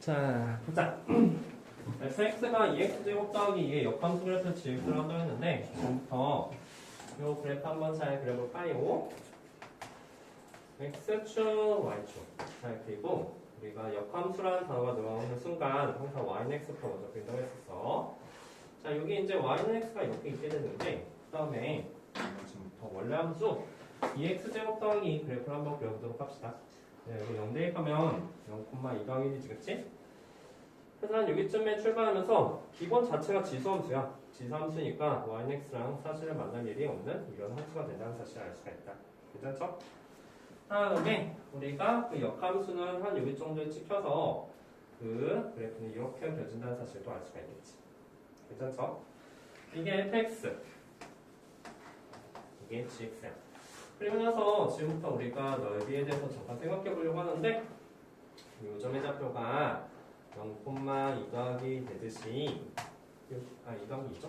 자, 보자. fx가 2x제곱 더하기 2의 역함수 그래프 GX를 한다고 했는데 지금부터 이 그래프 한번 잘 그려볼까요? x축, y축. 자, 그리고 우리가 역함수라는 단어가 들어오는 순간 항상 y는 x부터 먼저 그린다고 했었어. 자, 여기 이제 y는 x가 이렇게 있게 되는데 그 다음에 지금부터 원래 함수 2x제곱 더하기 2 그래프를 한번 그려보도록 합시다. 네, 여기 0대 1 하면 0,2 더하기 1이지, 그치? 그래서 한 여기쯤에 출발하면서 기본 자체가 지수함수야. 지수함수니까 y는 x랑 사실을 만날 일이 없는 이런 함수가 된다는 사실을 알 수가 있다. 괜찮죠? 다음에 우리가 그 역함수는 한 여기 정도에 찍혀서 그 그래프는 이렇게 그려진다는 사실도 알 수가 있겠지. 괜찮죠? 이게 fx, 이게 gx야. 그리고 나서 지금부터 우리가 넓이에 대해서 잠깐 생각해 보려고 하는데 요점의 좌표가 0,2 더하기 되듯이 2 더하기 2죠?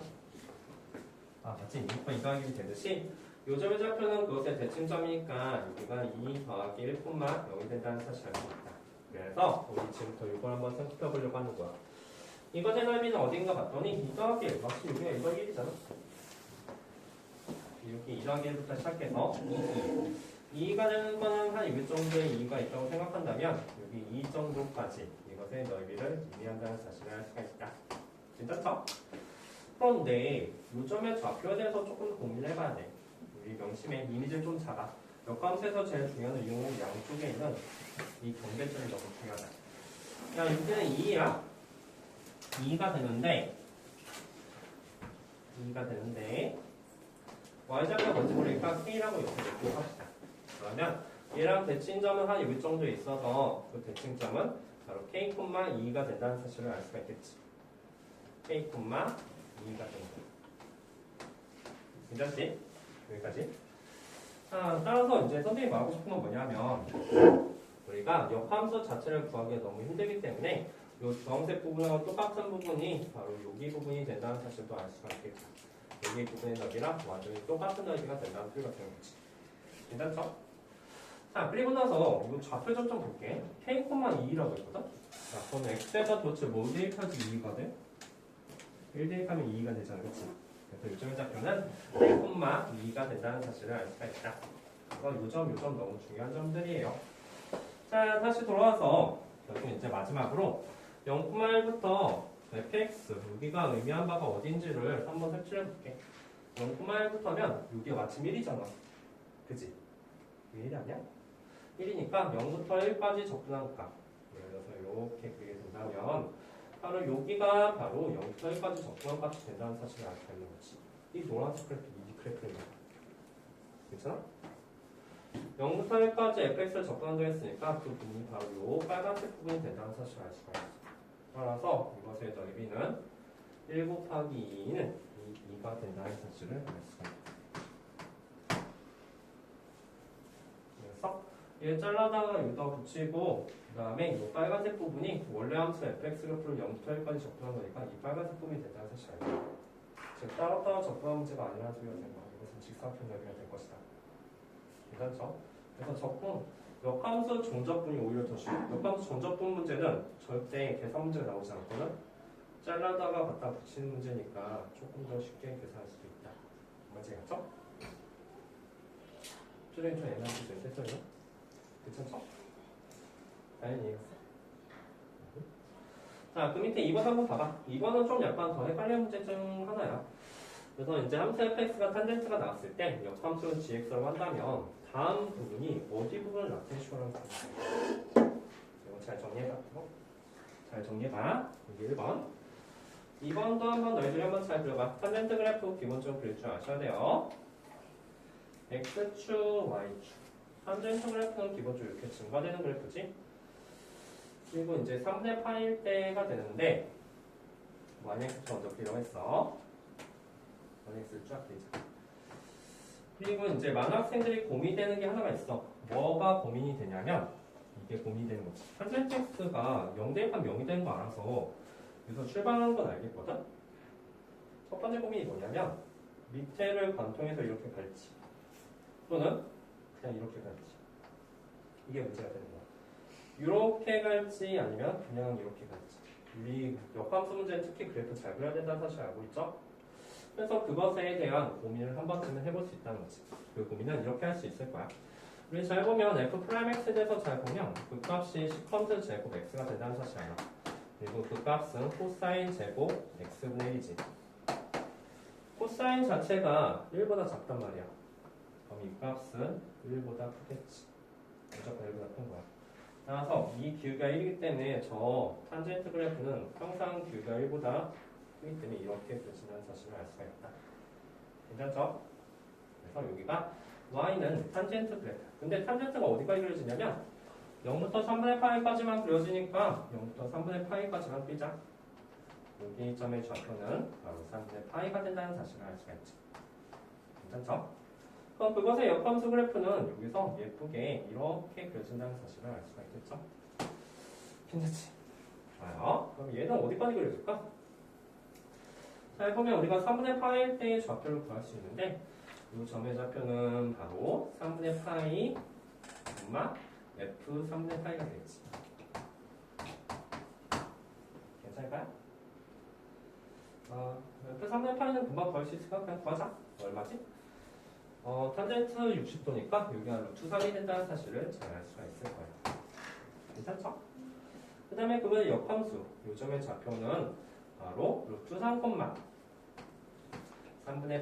맞지? 2 더하기 되듯이 요점의 좌표는 그것의 대칭점이니까 여기가 2 더하기 1,0이 된다는 사실을 알고 있다. 그래서 우리 지금부터 이걸 한번 생각해 보려고 하는 거야. 이것의 넓이는 어딘가 봤더니 2 더하기 1, 마치 여기가 2 더하기 1이잖아. 여기 2 더하기 1부터 시작해서 2가 되는 거는 한 여기 정도의 2가 있다고 생각한다면 여기 2 정도까지 이것의 넓이를 의미한다는 사실을 알 수가 있다. 괜찮죠? 그런데 요점의 좌표에 대해서 조금 더 고민을 해봐야 돼. 우리 명심의 이미지를 좀 잡아. 역함수에서 제일 중요한 이유는 양쪽에 있는 이 경계점이 너무 중요하다. 야, 여기는 2야. 2가 되는데 y좌표가 뭔지 모르니까 k라고 이렇게 놓고 합시다. 그러면 얘랑 대칭점은 한 여기 정도에 있어서 그 대칭점은 바로 k,2가 된다는 사실을 알 수가 있겠지. k,2가 된다. 괜찮지? 여기까지. 자, 따라서 이제 선생님이 말하고 싶은 건 뭐냐면 우리가 역함수 자체를 구하기가 너무 힘들기 때문에 이 주황색 부분하고 똑같은 부분이 바로 여기 부분이 된다는 사실도 알 수가 있겠죠. 여기 부분의 넓이랑 완전히 똑같은 넓이가 된다는 소리가 되는 거지. 괜찮죠? 자, 그리고 나서 이 좌표점 좀 볼게. k,2라고 했거든? 자, 그럼 x에서 도대체 뭐 대입하지 2거든? 1 대입하면 2가 되잖아, 그치? 그래서 요점의 좌표는 k,2가 된다는 사실을 알 수가 있다. 그래서 요점 너무 중요한 점들이에요. 자, 다시 돌아와서 결국 이제 마지막으로 0,1부터 fx, 여기가 의미한 바가 어딘지를 한번 색칠해 볼게. 0,1부터면 여기가 마침 1이잖아. 그치? 1이 아니야? 1이니까 0부터 1까지 접근한 값. 예를 들어서 이렇게 그리게 된다면 바로 여기가 바로 0부터 1까지 접근한 값이 된다는 사실을 알 수 있는 거지. 이 노란색 그래프, 이 그래프입니다. 괜찮아? 0부터 1까지 fx를 접근한다고 했으니까 그 부분이 바로 이 빨간색 부분이 된다는 사실을 알 수가 있어. 따라서 이것의 넓이는 1 곱하기 2는 2가 된다는 사실을 알 수가 있다. 그래서 얘 잘라다가 여기다 붙이고 그 다음에 이 빨간색 부분이 원래 함수 fx 그래프를 0부터 1까지 접근한 거니까 이 빨간색 부분이 된다는 사실을 알고 있다. 즉 따로따로 접근한 문제가 아니라는 소리가 된 거야. 이것은 직사각형 넓이가 될 것이다. 괜찮죠? 그래서 역함수 정적분이 오히려 더 쉬워. 역함수 정적분 문제는 절대 계산 문제가 나오지 않거든. 잘라다가 갖다 붙이는 문제니까 조금 더 쉽게 계산할 수도 있다. 맞죠? 수련이 좀 애매한 문제 됐어요? 괜찮죠? 당연히 이해했어. 자, 그 밑에 2번 한번 봐봐. 2번은 좀 약간 더 헷갈리는 문제 중 하나야. 그래서 이제 함수 fx가 탄젠트가 나왔을 때 역함수는 gx라고 한다면 다음 부분이 어디 부분을 나타내주라는 거야. 이거 잘 정리해봐. 잘 정리해봐. 여기 1번. 2번도 한번 너희들이 한번 잘 그려봐. 탄젠트 그래프 기본적으로 그릴 줄 아셔야 돼요. x축, y축. 탄젠트 그래프는 기본적으로 이렇게 증가되는 그래프지. 그리고 이제 3분의 파일 때가 되는데 yx부터 먼저 그리려고 했어. yx를 쫙 그리자. 그리고 이제 많은 학생들이 고민되는 게 하나가 있어. 뭐가 고민이 되냐면 이게 고민이 되는 거지. 탄젠트 x가 0 대입하면 0이 되는 거 알아서 여기서 출발하는 건 알겠거든? 첫 번째 고민이 뭐냐면 밑에를 관통해서 이렇게 갈지 또는 그냥 이렇게 갈지 이게 문제가 되는 거야. 이렇게 갈지 아니면 그냥 이렇게 갈지. 우리 역함수 문제는 특히 그래프 잘 그려야 된다는 사실 알고 있죠? 그래서 그것에 대한 고민을 한 번쯤은 해볼 수 있다는 거지. 그 고민은 이렇게 할 수 있을 거야. 우리 잘 보면 f'(x'에 대해서 잘 보면 그 값이 시컨트 제곱 x가 된다는 사실 알아. 그리고 그 값은 코사인 제곱 x분의 1이지. 코사인 자체가 1보다 작단 말이야. 그럼 이 값은 1보다 크겠지. 무조건 1보다 큰 거야. 따라서 이 기울기가 1이기 때문에 저 탄젠트 그래프는 항상 기울기가 1보다 크기 때문에 이렇게 그려진다는 사실을 알 수가 있다. 괜찮죠? 그래서 여기가 y는 탄젠트 그래프. 근데 탄젠트가 어디까지 그려지냐면 0부터 3분의 파이까지만 그려지니까 0부터 3분의 파이까지만 삐자. 여기 점의 좌표는 바로 3분의 파이가 된다는 사실을 알 수가 있지. 괜찮죠? 그럼 그것의 역함수 그래프는 여기서 예쁘게 이렇게 그려진다는 사실을 알 수가 있겠죠? 괜찮지? 좋아요. 그럼 얘는 어디까지 그려질까? 자, 보면 우리가 3분의 파이일 때의 좌표를 구할 수 있는데 이 점의 좌표는 바로 3분의 파이 f 3분의 파이가 되겠지. 괜찮을까요? f 3분의 파이는 금방 구할 수 있을까? 그냥 구하자. 얼마지? 탄젠트 60도니까 여기가 루트 3이 된다는 사실을 잘 알 수가 있을 거예요. 괜찮죠? 그 다음에 그거의 역함수, 요점의 좌표는 바로 루트 3, 3분의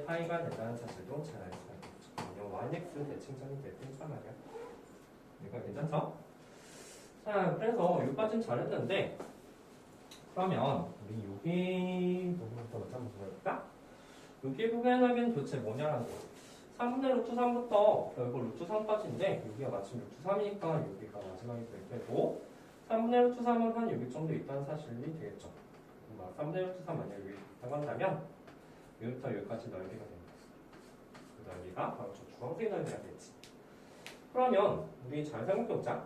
파이가 된다는 사실도 잘 알 수가 있겠죠. 그냥 yx 대칭점이 됐든가 말이야. 이거 괜찮죠? 자, 그래서 여기까지는 잘했는데 그러면 우리 여기 부분부터 먼저 한번 볼까? 여기 부분에는 도대체 뭐냐라는 거. 3분의 루트 3부터 결국 루트 3까지인데 여기가 마침 루트 3이니까 여기가 마지막이 될 테고 3분의 루트 3은 한 여기 정도 있다는 사실이 되겠죠. 3분의 루트 3 만약에 여기 있다고 한다면 여기부터 여기까지 넓이가 됩니다. 그 넓이가 바로 저 주황색 넓이가 되겠지. 그러면 우리 잘 생각해보자.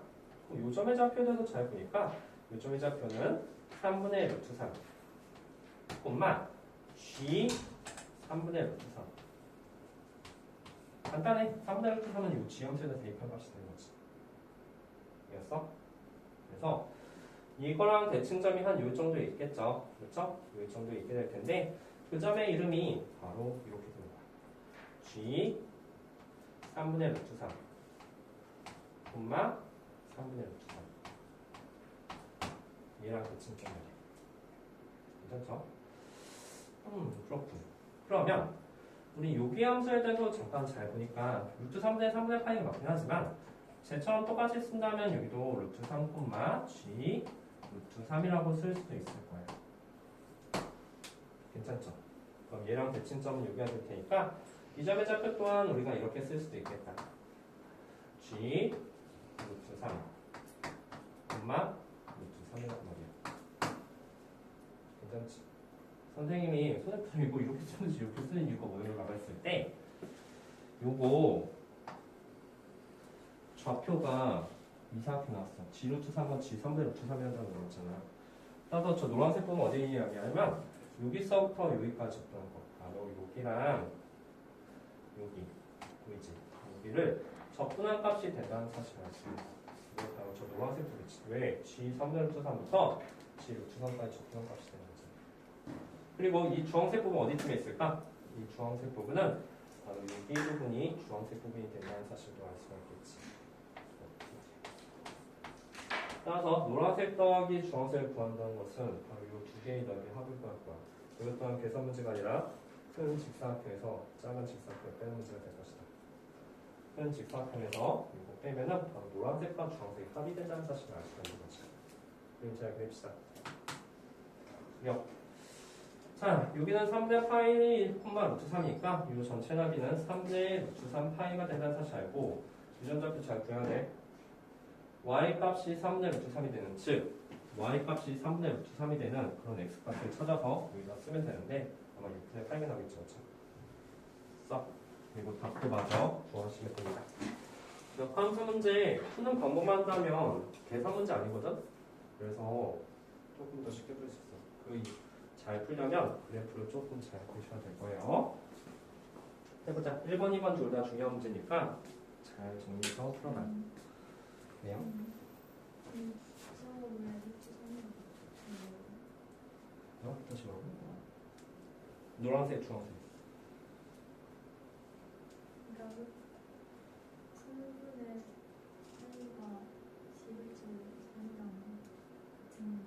요점의 좌표에 대해서 잘 보니까 요점의 좌표는 3분의 루트 3 g 3분의 루트 3 간단해. 3분의 루트 3은 이 G형태에다 대입한 값이 되는 거지. 이겼어? 그래서 이거랑 대칭점이 한 요 정도 있겠죠. 그렇죠? 요 정도 있게 될 텐데 그 점의 이름이 바로 이렇게 되는 거야. G 3분의 루트 3 3분의 루트 3 얘랑 대칭점이야. 괜찮죠? 그렇군. 그러면 우리 여기 함수에 대해서 잠깐 잘 보니까 루트 3분의 3분의 파이가 맞긴 하지만 쟤처럼 똑같이 쓴다면 여기도 루트 3, G 루트 3이라고 쓸 수도 있을 거예요. 괜찮죠? 그럼 얘랑 대칭점은 여기가 될 테니까 이 점의 좌표 또한 우리가 이렇게 쓸 수도 있겠다. G 루트 3 루트 3이라고 말이야. 괜찮지? 선생님이 선생님 이거 이렇게 쓰는지 이렇게 쓰는 이유가 뭐예요? 했을 때 요거 좌표가 이상하게 나왔어. G 루트 3은 G 3분의 루트 3이라고 나왔잖아. 따라서 저 노란색 부분 어디 이야기하면 여기서부터 여기까지 어떤 거 바로 여기랑 여기 보이지? 여기를 적분한 값이 된다는 사실을 알 수 있어. 이게 바로 저 노란색 부분이지. 왜? G 3분의 루트 3부터 G 루트 3까지 적분한 값이 되는 거지. 그리고 이 주황색 부분 어디쯤에 있을까? 이 주황색 부분은 바로 여기 부분이 주황색 부분이 된다는 사실도 알 수가 있겠지. 따라서 노란색 더하기 주황색을 구한다는 것은 바로 이 두 개의 넓이 합을 구할 거야. 이것 또한 계산 문제가 아니라 큰 직사각형에서 작은 직사각형을 빼는 문제가 될 것이다. 큰 직사각형에서 이거 빼면은 바로 노란색과 주황색이 합이 된다는 사실을 알 수가 있는 거지. 그럼 잘 그립시다. 자, 여기는 3분의 파이, 루트 3이니까 이 전체 넓이는 3분의 루트 3 파이가 된다는 사실 알고 유전자표 잘 구해야 돼. y 값이 3분의 루트 3이 되는, 즉 y 값이 3분의 루트 3이 되는 그런 x 값을 찾아서 여기다 쓰면 되는데 아마 6분의 8가 나겠죠. 그렇죠? 써. 그리고 답도 마저 구하시면 됩니다. 역함수 문제 푸는 방법만 한다면 계산 문제 아니거든? 그래서 조금 더 쉽게 풀 수 있어. 잘 풀려면 그래프를 조금 잘 보셔야 될 거예요. 해보자. 1번, 2번 둘 다 중요한 문제니까 잘 정리해서 풀어봐. 그래요? 노란색, 주황색. 그러니까 3분의 3과 11주 3이랑 같은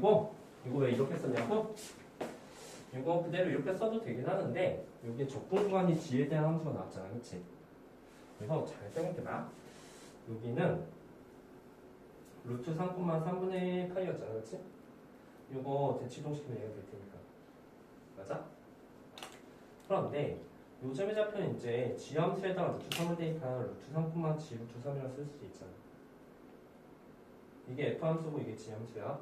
거예요? 이거 왜 이렇게 썼냐고? 이거 그대로 이렇게 써도 되긴 하는데 여기 적분 구간이 g에 대한 함수가 나왔잖아, 그치? 그래서 잘 생각해봐. 여기는 루트 3,3분의 8이었잖아, 그치? 이거 대치동시키면 얘가 될 테니까. 맞아? 그런데 요즘에 잡혀는 이제 g 함수에다가 루트 3을 대입하면 루트 3, g 루트 3이라고 쓸 수도 있잖아. 이게 f 함수고 이게 g 함수야.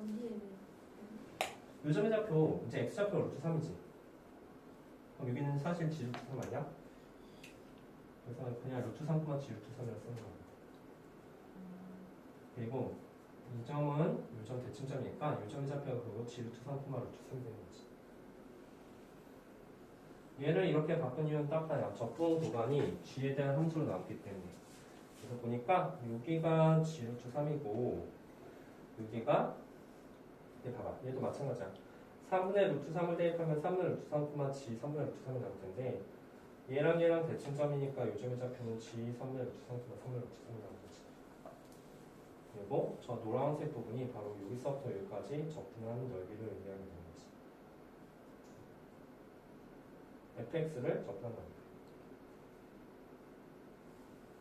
어디에 요즘에 잡표 이제 x 잡표가 루트 3이지. 그럼 여기는 사실 g 루트 3 아니야? 그래서 그냥 루트 3, g 루트 3이라고 쓰는 거야. 그리고 이 점은 요점 대칭점이니까 요점에 잡혀가 그거 g 루트 3, 루트 3이 되는 거지. 얘를 이렇게 바꾼 이유는 딱 하나. 적분 구간이 g에 대한 함수로 나왔기 때문에. 그래서 보니까 여기가 g 루트 3이고 여기가 얘 봐봐. 얘도 마찬가지야. 3분의 루트 3을 대입하면 3분의 루트 3, g 3분의 루트 3이 나올 텐데 얘랑 대칭점이니까 요점에 잡히는 g 3분의 루트 3, 3분의 루트 3이 나오는 거지. 그리고 저 노란색 부분이 바로 여기서부터 여기까지 적분한 넓이를 의미하게 되는 거지. fx를 적분한 넓이.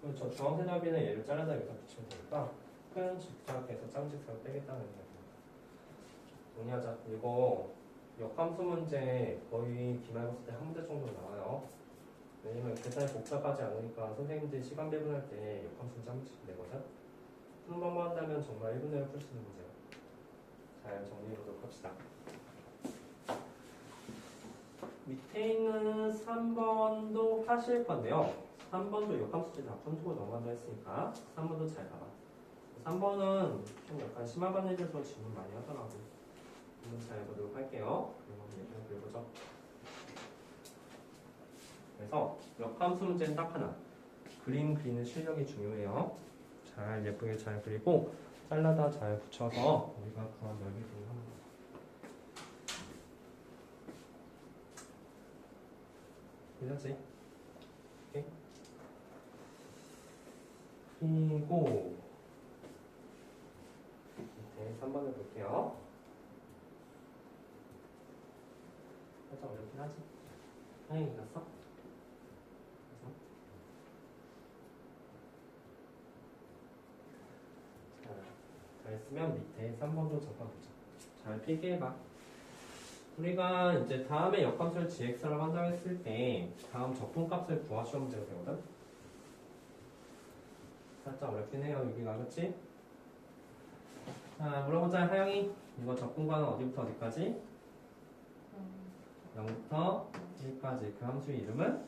그리고 저 주황색 넓이는 얘를 잘라다 여기다 붙이면 되니까 큰 직사각에서 작은 직사각 빼겠다는 얘기야. 정리하자. 이거 역함수 문제 거의 기말고사 때 한 문제 정도 나와요. 왜냐면 계산이 복잡하지 않으니까 선생님들이 시간 배분할 때 역함수 문제 한 문제씩 내거든. 푸는 방법 한다면 정말 1분 내로 풀 수 있는 문제야. 잘 정리해보도록 합시다. 밑에 있는 3번도 하실 건데요. 3번도 역함수지 다 푼투고 넘어간다 했으니까 3번도 잘 봐봐. 3번은 좀 약간 심화반에 대해서 질문 많이 하더라고. 한번 잘 보도록 할게요. 그럼 그려보죠. 그래서 역함수 문제는 딱 하나. 그림 그리는 실력이 중요해요. 잘 예쁘게 잘 그리고 잘라다 잘 붙여서 우리가 구한 넓이 구합니다. 괜찮지? 오케이. 그리고 밑에 3번을 볼게요. 살짝 어렵긴 하지? 하영이 갔어? 자, 잘했으면 밑에 3번도 잠깐 보자. 잘 필기해봐. 우리가 이제 다음에 역함수를 gx라고 한다고 했을 때 다음 적분값을 구하시오 문제가 되거든? 살짝 어렵긴 해요. 여기가 그치? 자, 물어보자. 하영이 이거 적분과는 어디부터 어디까지? 0부터 1까지 그 함수의 이름은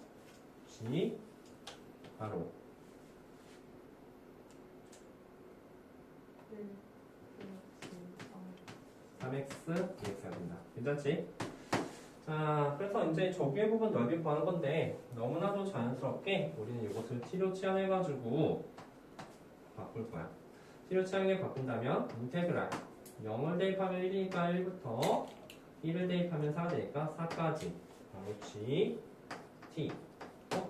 g 바로 3x dx가 된다. 괜찮지? 자, 그래서 이제 저기의 부분 넓이 구하는 건데 너무나도 자연스럽게 우리는 이것을 t로 치환해가지고 바꿀 거야. t로 치환해 바꾼다면 인테그랄 0을 대입하면 1이니까 1부터 1을 대입하면 4가 되니까 4까지 바로 g t.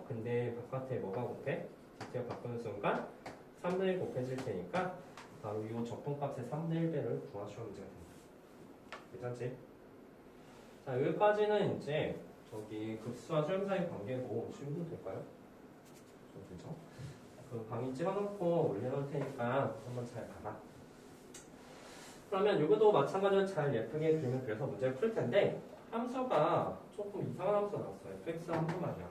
근데 바깥에 뭐가 곱해? dt가 바꾸는 순간 3분의 1 곱해질 테니까 바로 이 적분값의 3분의 1배를 구하시오 문제가 됩니다. 괜찮지? 자, 여기까지는 이제 저기 급수와 수렴 사이 관계고 쉬우면 될까요? 좀 되죠? 그 방위 찍어놓고 올려놓을 테니까 한번 잘 봐봐. 그러면 이것도 마찬가지로 잘 예쁘게 그림을 그려서 문제를 풀 텐데 함수가 조금 이상한 함수가 나왔어요. fx 함수 말이야.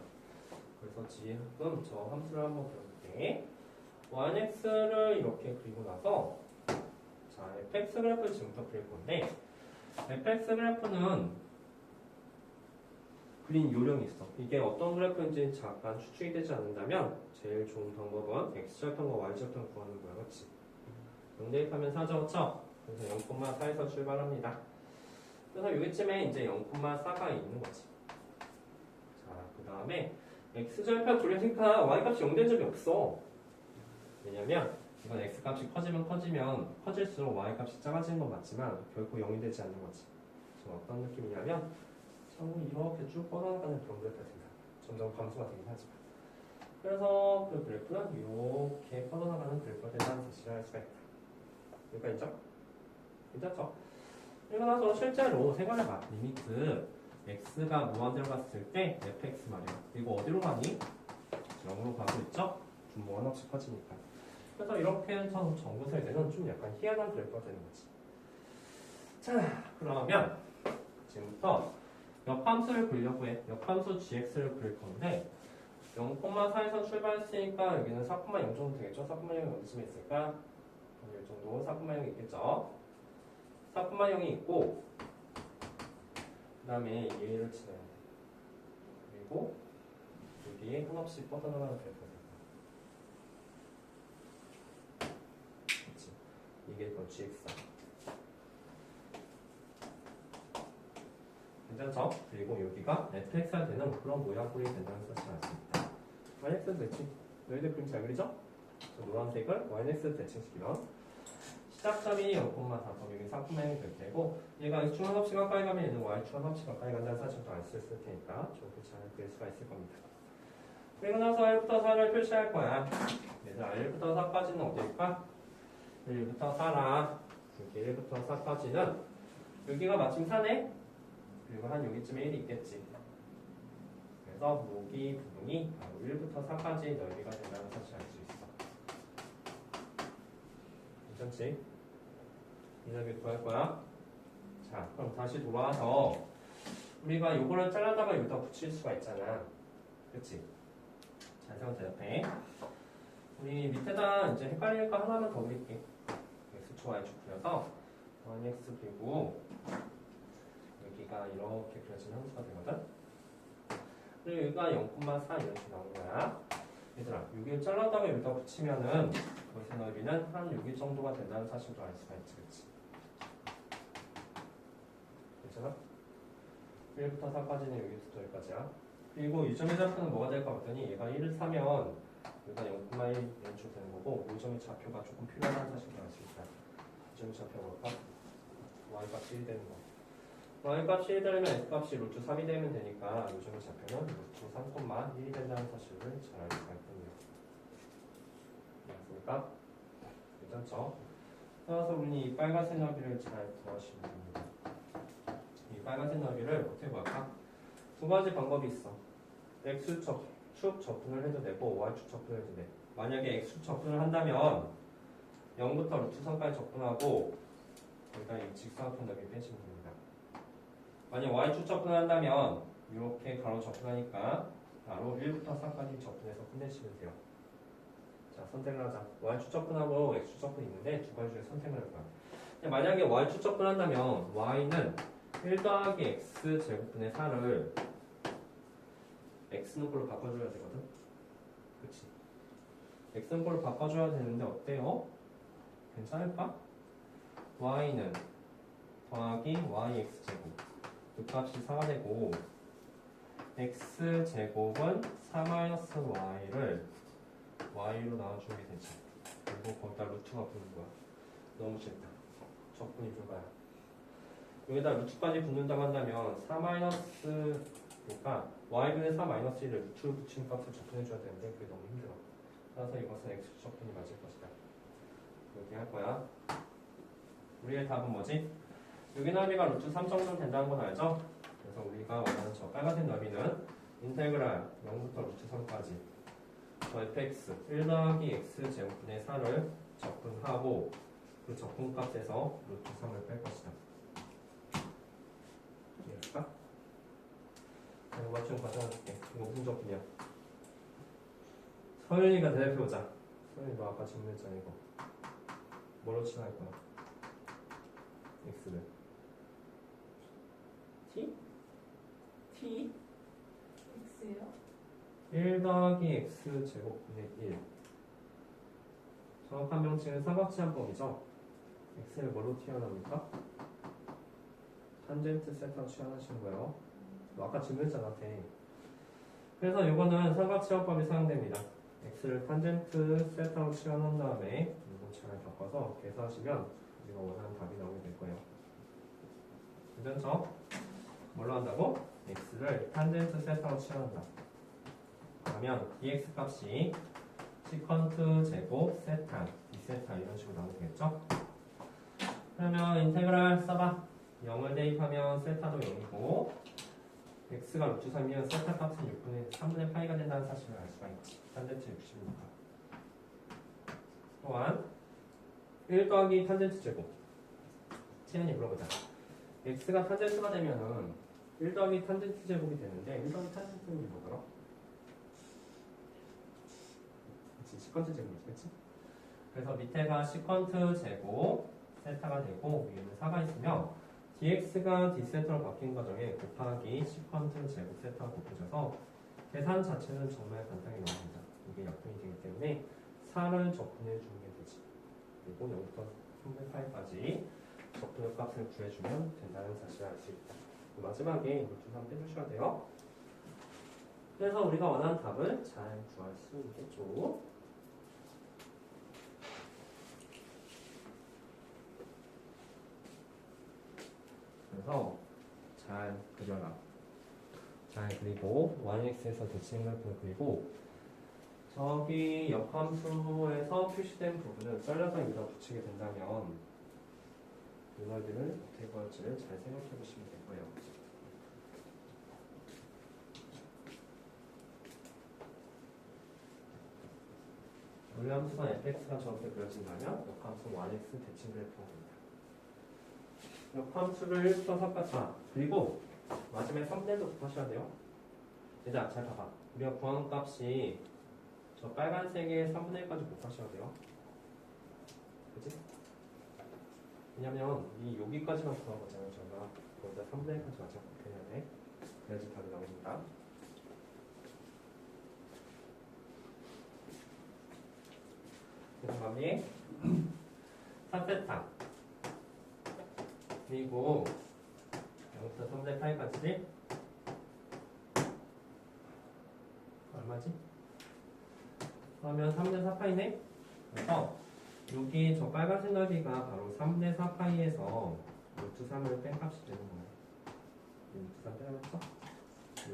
그래서 지금 저 함수를 한번 그려볼게. 1x를 이렇게 그리고 나서 자, fx 그래프를 지금부터 그릴 건데 fx 그래프는 그린 요령이 있어. 이게 어떤 그래프인지 잠깐 추측이 되지 않는다면 제일 좋은 방법은 x절편과 y절편 구하는 거야. 그렇지? 0 대입하면 4죠. 그렇죠? 그래서 0,4에서 출발합니다. 그래서 여기쯤에 이제 0,4가 있는 거지. 자, 그 다음에 x절편 그리니까 y값이 0 된 적이 없어. 왜냐면 이건 x값이 커지면 커질수록 y값이 작아지는 건 맞지만 결코 0이 되지 않는 거지. 지금 어떤 느낌이냐면 자꾸 이렇게 쭉 뻗어나가는 그런 그래프가 됩니다. 점점 감소가 되긴 하지만. 그래서 그 그래프는 이렇게 뻗어나가는 그래프가 된다는 사실을 알 수가 있다. 여기까지 있죠? 괜찮죠? 그리고 나서 실제로 생활해봐. 리미트 x가 무한대로 갔을 때 fx 말이야. 이거 어디로 가니? 0으로 가고 있죠? 분모가 하나씩 커지니까. 그래서 이렇게 해서 정구세대는 좀 약간 희한한 그래프가 되는 거지. 자, 그러면 지금부터 역함수를 그리려고 해. 역함수 gx를 그릴 건데 0,4에서 출발했으니까 여기는 4,0 정도 되겠죠? 4,0이 어디쯤에 있을까? 이 정도 4,0이 있겠죠? 4,0이 있고 그 다음에 얘를 지나야 돼. 그리고 여기에 한없이 뻗어나가는 그래프가 돼. 그치? 이게 더 gx다. 괜찮죠? 그리고 여기가 fx가 되는 그런 모양꼴이 된다는 사실을 알 수 있다. yx 대칭. 너희들 그림 잘 그리죠? 저 노란색을 yx 대칭시키면 시작점이 0,4점, 여기 4,0이 될 테고 얘가 x축 한없이 가까이 가면 얘는 y축 한없이 가까이 간다는 사실도 알 수 있을 테니까 좋게 잘 그릴 수가 있을 겁니다. 그리고 나서 1부터 4를 표시할 거야. 얘들아 1부터 4까지는 어디일까? 1부터 4라 여기 1부터 4까지는 여기가 마침 4네? 그리고 한 여기쯤에 1이 있겠지. 그래서 모기 부분이 바로 1부터 4까지 넓이가 된다는 사실을 알 수 있어. 괜찮지? 이 넓이 구할 거야. 자, 그럼 다시 돌아와서 우리가 이거를 잘라다가 여기다 붙일 수가 있잖아. 그치? 잘 세워 대답해. 우리 밑에다 이제 헷갈릴 거 하나만 더 그릴게. x축, y축 그려서 yx 그리고 여기가 이렇게 그려진 함수가 되거든. 그리고 여기가 0,4 이렇게 나온 거야. 얘들아, 여기를 잘라다가 여기다 붙이면은 그것의 넓이는 한 여기 정도가 된다는 사실도 알 수가 있지, 그치? 괜찮아? 1부터 4까지는 여기부터 여기까지야. 그리고 이 점의 좌표는 뭐가 될 것 같더니 얘가 1을 사면 여기가 0,1 연축 되는 거고 이 점의 좌표가 조금 필요하다는 사실도 알 수 있다. 이 점의 좌표가 뭘까? y값이 1 되는 거. y값이 1 되려면 x값이 루트 3이 되면 되니까 요즘의 좌표는 루트 3,1이 된다는 사실을 잘 알 수가 있군요. 알겠습니까? 괜찮죠? 따라서 우리는 이 빨간색 너비를 잘 구하시면 됩니다. 이 빨간색 너비를 어떻게 구할까? 두 가지 방법이 있어. x축 접근을 해도 되고 y축 접근을 해도 돼. 만약에 x축 접근을 한다면 0부터 루트 3까지 접근하고 여기다 이 직사각형 너비 빼시면 됩니다. 만약 y축 접근을 한다면 이렇게 가로 접근하니까 바로 1부터 4까지 접근해서 끝내시면 돼요. 자, 선택을 하자. y축 접근하고 x축 접근이 있는데 두 가지 중에 선택을 할 거야. 만약에 y축 접근한다면 y는 1 더하기 x 제곱분의 4를 x는 꼴로 바꿔줘야 되거든. 그치? x는 꼴로 바꿔줘야 되는데 어때요? 괜찮을까? y는 더하기 yx 제곱 그 값이 4가 되고 x 제곱은 4-y를 y로 나와주게 되지. 그리고 거기다 루트가 붙는 거야. 너무 싫다. 적분이 불가야. 여기다 루트까지 붙는다고 한다면 4 그러니까 y분의 4 1을 루트로 붙인 값을 접근해줘야 되는데 그게 너무 힘들어. 따라서 이것은 x 접근이 맞을 것이다. 이렇게 할 거야. 우리의 답은 뭐지? 여기 넓이가 루트 3 정도 된다는 건 알죠? 그래서 우리가 원하는 저 빨간색 넓이는 인테그랄 0부터 루트 3까지 fx 1 더하기 x 제곱분의 4를 접근하고 그 접근값에서 루트 3을 뺄 것이다. 이해할까? 이거 맞춤 가져갈게. 이거 무슨 접근이야? 서윤이가 대답해보자. 서윤이 너 아까 질문했잖아 이거. 뭐로 칠할 거야? x를 t? t? x요? 1 더하기 x 제곱분의 1 정확한 명칭은 삼각지함법이죠. x를 뭐로 튀어나옵니까? 탄젠트 세타로 취하하시는 거예요. 너 아까 질문했잖아. 그래서 이거는 삼각지함법이 사용됩니다. x를 탄젠트 세타로 취하한 다음에 잘 겪어서 계산하시면 우리가 원하는 답이 나오게 될 거예요. 괜찮죠? 뭘로 한다고? x를 탄젠트 세타로 칠한다. 그러면 dx 값이 시컨트 제곱 세타, 2세타 이런 식으로 나오게 되겠죠? 그러면 인테그랄 써봐. 0을 대입하면 세타도 0이고 x가 루트 3이면 세타 값은 3분의 파이가 된다는 사실을 알 수가 있지. 탄젠트 60이니까. 또한 1 더하기 탄젠트 제곱. 채연이 물어보자. x가 탄젠트가 되면은 1 더하기 탄젠트 제곱이 되는데 1 더하기 탄젠트 제곱이 뭐더라? 그치, 시컨트 제곱이지, 그치? 그래서 밑에가 시컨트 제곱 세타가 되고 위에는 4가 있으면 dx가 d세타로 바뀐 과정에 곱하기 시컨트 제곱 세타가 곱해져서 계산 자체는 정말 간단히 나옵니다. 이게 약분이 되기 때문에 4를 적분해 주는 게 되지. 그리고 0부터 3분의 8까지 적분의 값을 구해주면 된다는 사실을 알 수 있다. 마지막에 루트 3 빼주셔야 돼요. 그래서 우리가 원하는 답을 잘 구할 수 있겠죠. 그래서 잘 그려라. 잘 그리고 yx에서 대칭 그래프를 그리고 저기 역함수에서 표시된 부분을 잘라서 여기다 붙이게 된다면 이너들을 어떻게 구할지를 잘 생각해 보시면 될 거예요. 원래함수가 fx가 저렇게 그려진다면 역함수 yx 대칭 그래프가 됩니다. 역함수를 1부터 4까지 그리고 마지막에 3분의도 곱하셔야 돼요. 얘들아 잘 봐봐. 우리가 구하는 값이 저 빨간색의 3분의 1까지 곱하셔야 돼요. 그치? 왜냐면 이 여기까지만 구한 거잖아요. 저희가 거기다 3분의 1까지 마저 곱해야 돼. 그래야지 답이 나옵니다. 그 다음에 4세타 그리고 0부터 3분의 8까지 얼마지? 그러면 3분의 4파이네? 그래서 여기 저 빨간색 넓이가 바로 3분의 4파이에서 루트 3을 뺀 값이 되는 거예요. 루트 3 빼야겠죠?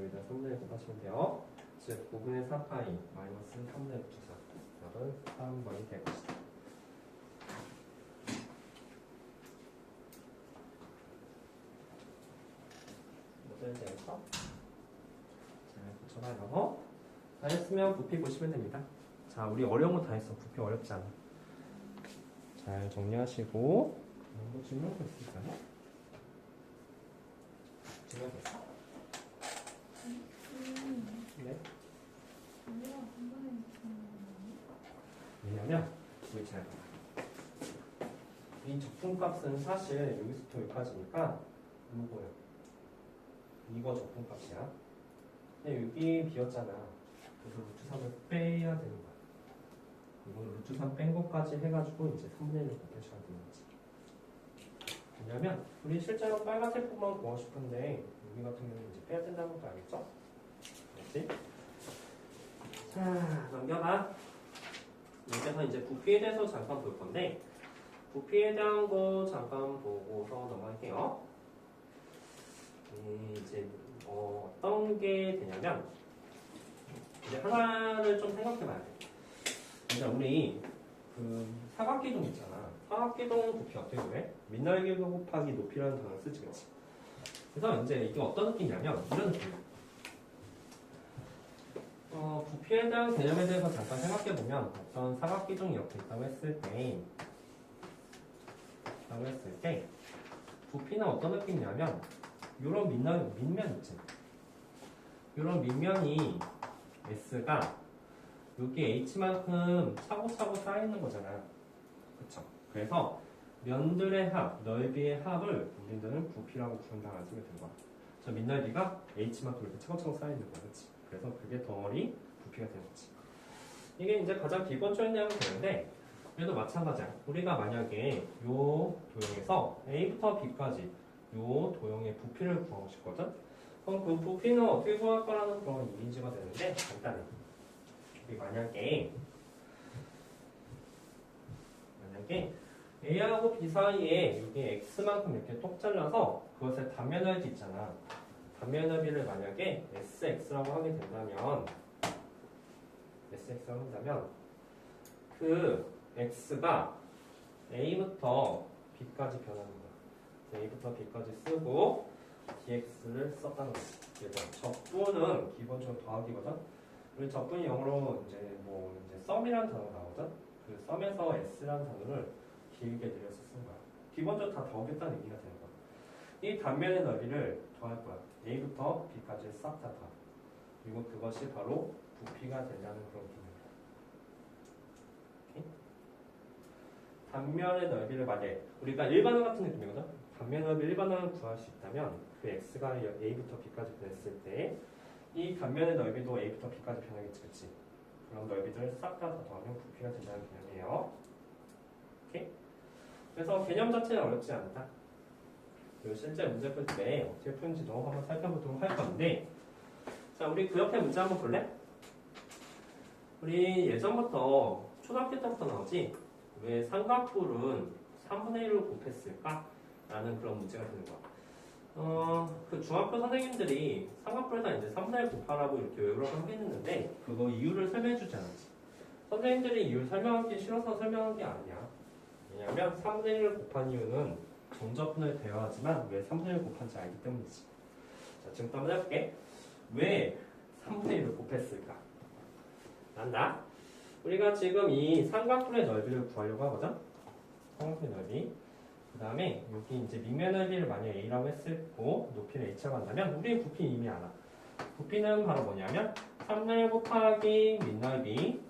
여기다 3분의 1 곱하시면 돼요. 즉 5분의 4파이 마이너스 3분의 루트 4 답은 3번이 될 것이다. 모델 되겠어? 잘 붙여봐요. 다 했으면 부피 보시면 됩니다. 자, 우리 어려운 거 다 했어. 부피 어렵지 않아. 잘 정리하시고 뭐 질문이 있을까요? 질문 있어? 네. 왜냐면 우리 잘 봐. 이 적분값은 사실 여기서부터 여기까지니까 이거예요. 이거 적분값이야. 근데 여기 비었잖아. 그래서 루트 3을 빼야 되는 거야. 이거 루트 3 뺀 것까지 해가지고 이제 3분의 1을 곱해줘야 되는 거지. 왜냐면 우리 실제로 빨간색 부분만 구하고 싶은데 여기 같은 경우는 이제 빼야 된다는 것도 알겠죠? 그렇지? 자, 넘겨봐. 여기서 이제 부피에 대해서 잠깐 볼 건데 부피에 대한 거 잠깐 보고서 넘어갈게요. 이제 어떤 게 되냐면 이제 하나를 좀 생각해봐야 돼. 이제 우리 그 사각기둥 있잖아. 사각기둥 부피 어떻게 그래? 밑날개 곱하기 높이라는 단어를 쓰지, 그렇지? 그래서 이제 이게 어떤 느낌이냐면 이런 느낌이야. 부피에 대한 개념에 대해서 잠깐 생각해보면 어떤 사각기둥이 이렇게 있다고 했을 때 부피는 어떤 느낌이냐면 이런 밑면 있지. 이런 밑면이 S가 여기 H만큼 차고차고 쌓여있는 거잖아. 그쵸? 그래서 면들의 합, 넓이의 합을 우리들은 부피라고 부른다고 알면 되는 거야. 저 밑넓이가 H만큼 이렇게 차고차고 쌓여있는 거야. 그치? 그래서 그게 덩어리 부피가 되는 거지. 이게 이제 가장 기본적인 내용이 되는데 얘도 마찬가지야. 우리가 만약에 요 도형에서 A부터 B까지 요 도형의 부피를 구하고 싶거든? 그럼 그 부피는 어떻게 구할 거라는 그런 이미지가 되는데 간단해. 우리 만약에 만약에 A하고 B 사이에 여기 X만큼 이렇게 톡 잘라서 그것의 단면 넓이 있잖아. 단면 넓이를 만약에 SX라고 하게 된다면 그 X가 A부터 B까지 변하는 거야. A부터 B까지 쓰고 dx를 썼다는 거지. 그래서 적분은 기본적으로 더하기거든. 우리 적분이 영어로 이제 썸이라는 단어가 나오거든. 그 썸에서 s라는 단어를 길게 들여서 쓴 거야. 기본적으로 다 더하겠다는 얘기가 되는 거야. 이 단면의 넓이를 더할 거야. a부터 b까지 싹 다 더하. 그리고 그것이 바로 부피가 된다는 그런 개념이야. 오케이? 단면의 넓이를 만약에 우리가 일반화 같은 느낌이거든. 단면 넓이 일반화를 구할 수 있다면 그 x가 a부터 b까지 변했을 때 이 단면의 넓이도 a부터 b까지 변하겠지, 그치? 그런 넓이들을 싹 다 더하면 부피가 된다는 개념이에요. 오케이? 그래서 개념 자체는 어렵지 않다. 그리고 실제 문제 풀 때 어떻게 푸는지도 한번 살펴보도록 할 건데, 자, 우리 그 옆에 문제 한번 볼래? 우리 예전부터 초등학교 때부터 나오지? 왜 삼각뿔은 3분의 1로 곱했을까? 라는 그런 문제가 되는 거야. 그 중학교 선생님들이 삼각뿔에다 이제 3분의 1 곱하라고 이렇게 외우라고 하긴 했는데, 그거 이유를 설명해 주지 않았지. 선생님들이 이유를 설명하기 싫어서 설명한 게 아니야. 왜냐면 3분의 1을 곱한 이유는 정적분을 대화하지만 왜 3분의 1을 곱한지 알기 때문이지. 자, 지금 또 한번 해볼게. 왜 3분의 1을 곱했을까? 난다. 우리가 지금 이 삼각뿔의 넓이를 구하려고 하거든? 삼각뿔의 넓이. 그 다음에 여기 이제 밑면 넓이를 만약에 A라고 했고 높이를 H라고 한다면 우리 부피 이미 알아. 부피는 바로 뭐냐면 3분의 1 곱하기 밑넓이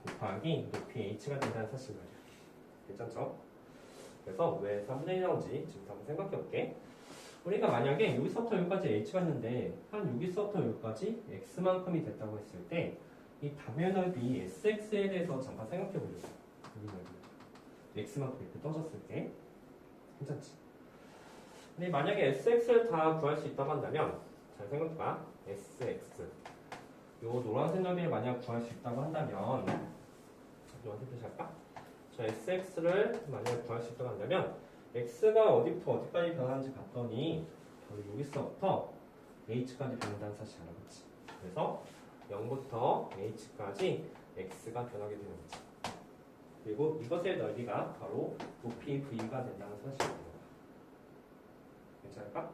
곱하기 높이 H가 된다는 사실 말이야. 괜찮죠? 그래서 왜 3분의 1이 나오는지 지금 한번 생각해 볼게. 우리가 만약에 여기서부터 여기까지 H가 있는데 한 여기서부터 여기까지 X만큼이 됐다고 했을 때 이 단면 넓이 SX에 대해서 잠깐 생각해 보려고. 여기 넓이 X만큼 이렇게 떠졌을 때 괜찮지? 근데 만약에 SX를 다 구할 수 있다고 한다면 잘 생각해봐. SX 요 노란색 넓이를 만약 구할 수 있다고 한다면 노란색 표시할까? 저 SX를 만약에 구할 수 있다고 한다면 X가 어디부터 어디까지 변하는지 봤더니 바로 여기서부터 H까지 변한다는 사실 알아봤지. 그래서 0부터 H까지 X가 변하게 되는 거지. 그리고 이것의 넓이가 바로 높이 V가 된다는 사실입니다. 괜찮을까?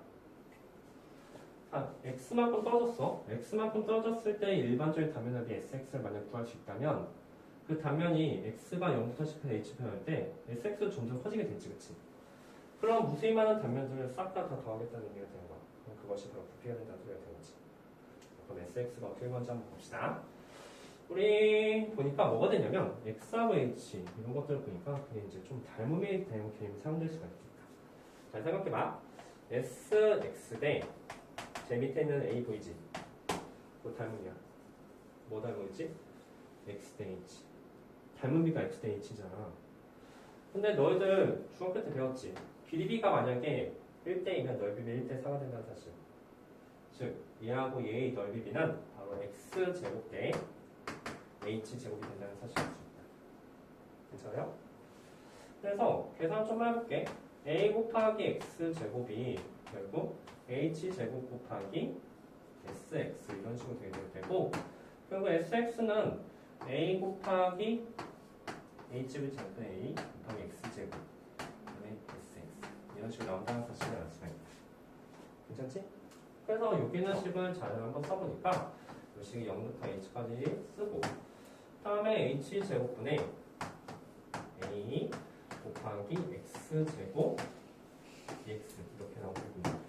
자, X만큼 떨어졌어. X만큼 떨어졌을 때 일반적인 단면 넓이 SX를 만약 구할 수 있다면 그 단면이 X가 0부터 10에 H 변할 때 SX도 점점 커지게 되지, 그치? 그럼 무수히 많은 단면들을 싹 다 더하겠다는 의미가 되는 거야. 그럼 그것이 바로 부피가 된다는 소리가 되는 거지. 그럼 SX가 어떻게 되는지 한번 봅시다. 우리 보니까 뭐가 되냐면 X하고 H 이런 것들을 보니까 그게 이제 좀 닮음에 대한 개념이 사용될 수가 있겠다. 잘 생각해봐. SX 대 제 밑에 있는 A 보이지? 그거 닮음이야. 뭐 닮음이지? X 대 H. 닮음비가 X 대 H잖아. 근데 너희들 중학교 때 배웠지? 길이비가 만약에 1대이면 넓이비 1대 4가 된다는 사실. 즉 얘하고 얘의 넓이비는 바로 X제곱 대 H제곱이 된다는 사실을 알 수 있다. 괜찮아요? 그래서 계산 좀 해볼게. A 곱하기 X제곱이 결국 H제곱 곱하기 SX 이런 식으로 되고 결국 SX는 A 곱하기 H제곱이 작은 A 곱하기 X제곱 그다음에 SX 이런 식으로 나온다는 사실을 알 수가 있다. 괜찮지? 그래서 여기는 식을 잘 한번 써보니까 이 식이 0부터 H까지 쓰고 다음에 H제곱분의 A 곱하기 X제곱 dx 이렇게 나오거든요.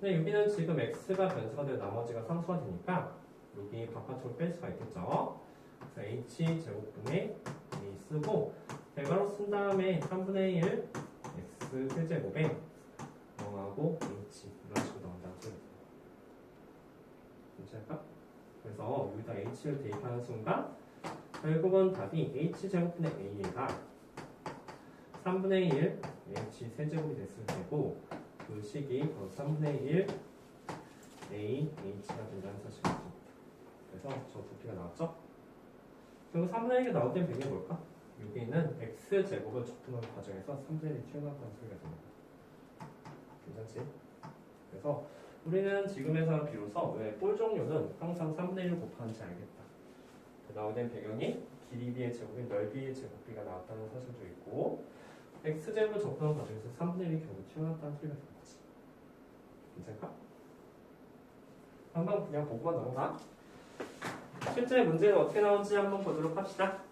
근데 여기는 지금 X가 변수가 되고 나머지가 상수가 되니까 여기 바깥으로 뺄 수가 있겠죠. 그래서 H제곱분의 A 쓰고 대괄호 쓴 다음에 3분의 1 X 세제곱에 0하고 H 이런 식으로 나온다는 소리입니다. 괜찮을까? 그래서 여기다 H를 대입하는 순간 결국은 답이 H제곱분의 A가 3분의 1 H 세제곱이 됐을 테고 그 식이 바로 3분의 1 A H가 된다는 사실입니다. 그래서 저 부피가 나왔죠? 그리고 3분의 1이 나올 땐 배경이 뭘까? 여기는 X x제곱을 접근하는 과정에서 3분의 1이 튀어나왔다는 소리가 됩니다. 괜찮지? 그래서 우리는 지금에서 비로소 왜 볼 종류는 항상 3분의 1을 곱하는지 알겠다. 그 나오는 배경이 길이 b의 제곱이 넓이의 제곱비가 나왔다는 사실도 있고 x제곱을 접근하는 과정에서 3분의 1이 결국 튀어나왔다는 소리가 되겠지. 괜찮을까? 한번 그냥 보고만 넘어가. 실제 문제는 어떻게 나오는지 한번 보도록 합시다.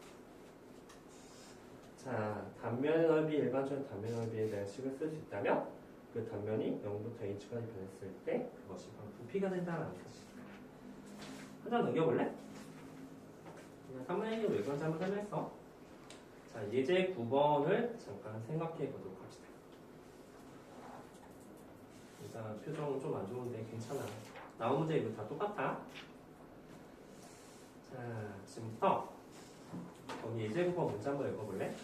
자, 단면의 넓이, 일반적인 단면 넓이에 대한 식을 쓸 수 있다면 그 단면이 0부터 h까지 변했을 때 그것이 바로 부피가 된다는 사실. 한 장 넘겨볼래? 그냥 3분의 1이 왜 그런지 한번 설명했어. 자, 예제 9번을 잠깐 생각해 보도록 합시다. 일단 표정은 좀 안 좋은데 괜찮아. 나온 문제 이거 다 똑같아. 자, 지금부터 거기 예제 9번 문제 한번 읽어볼래?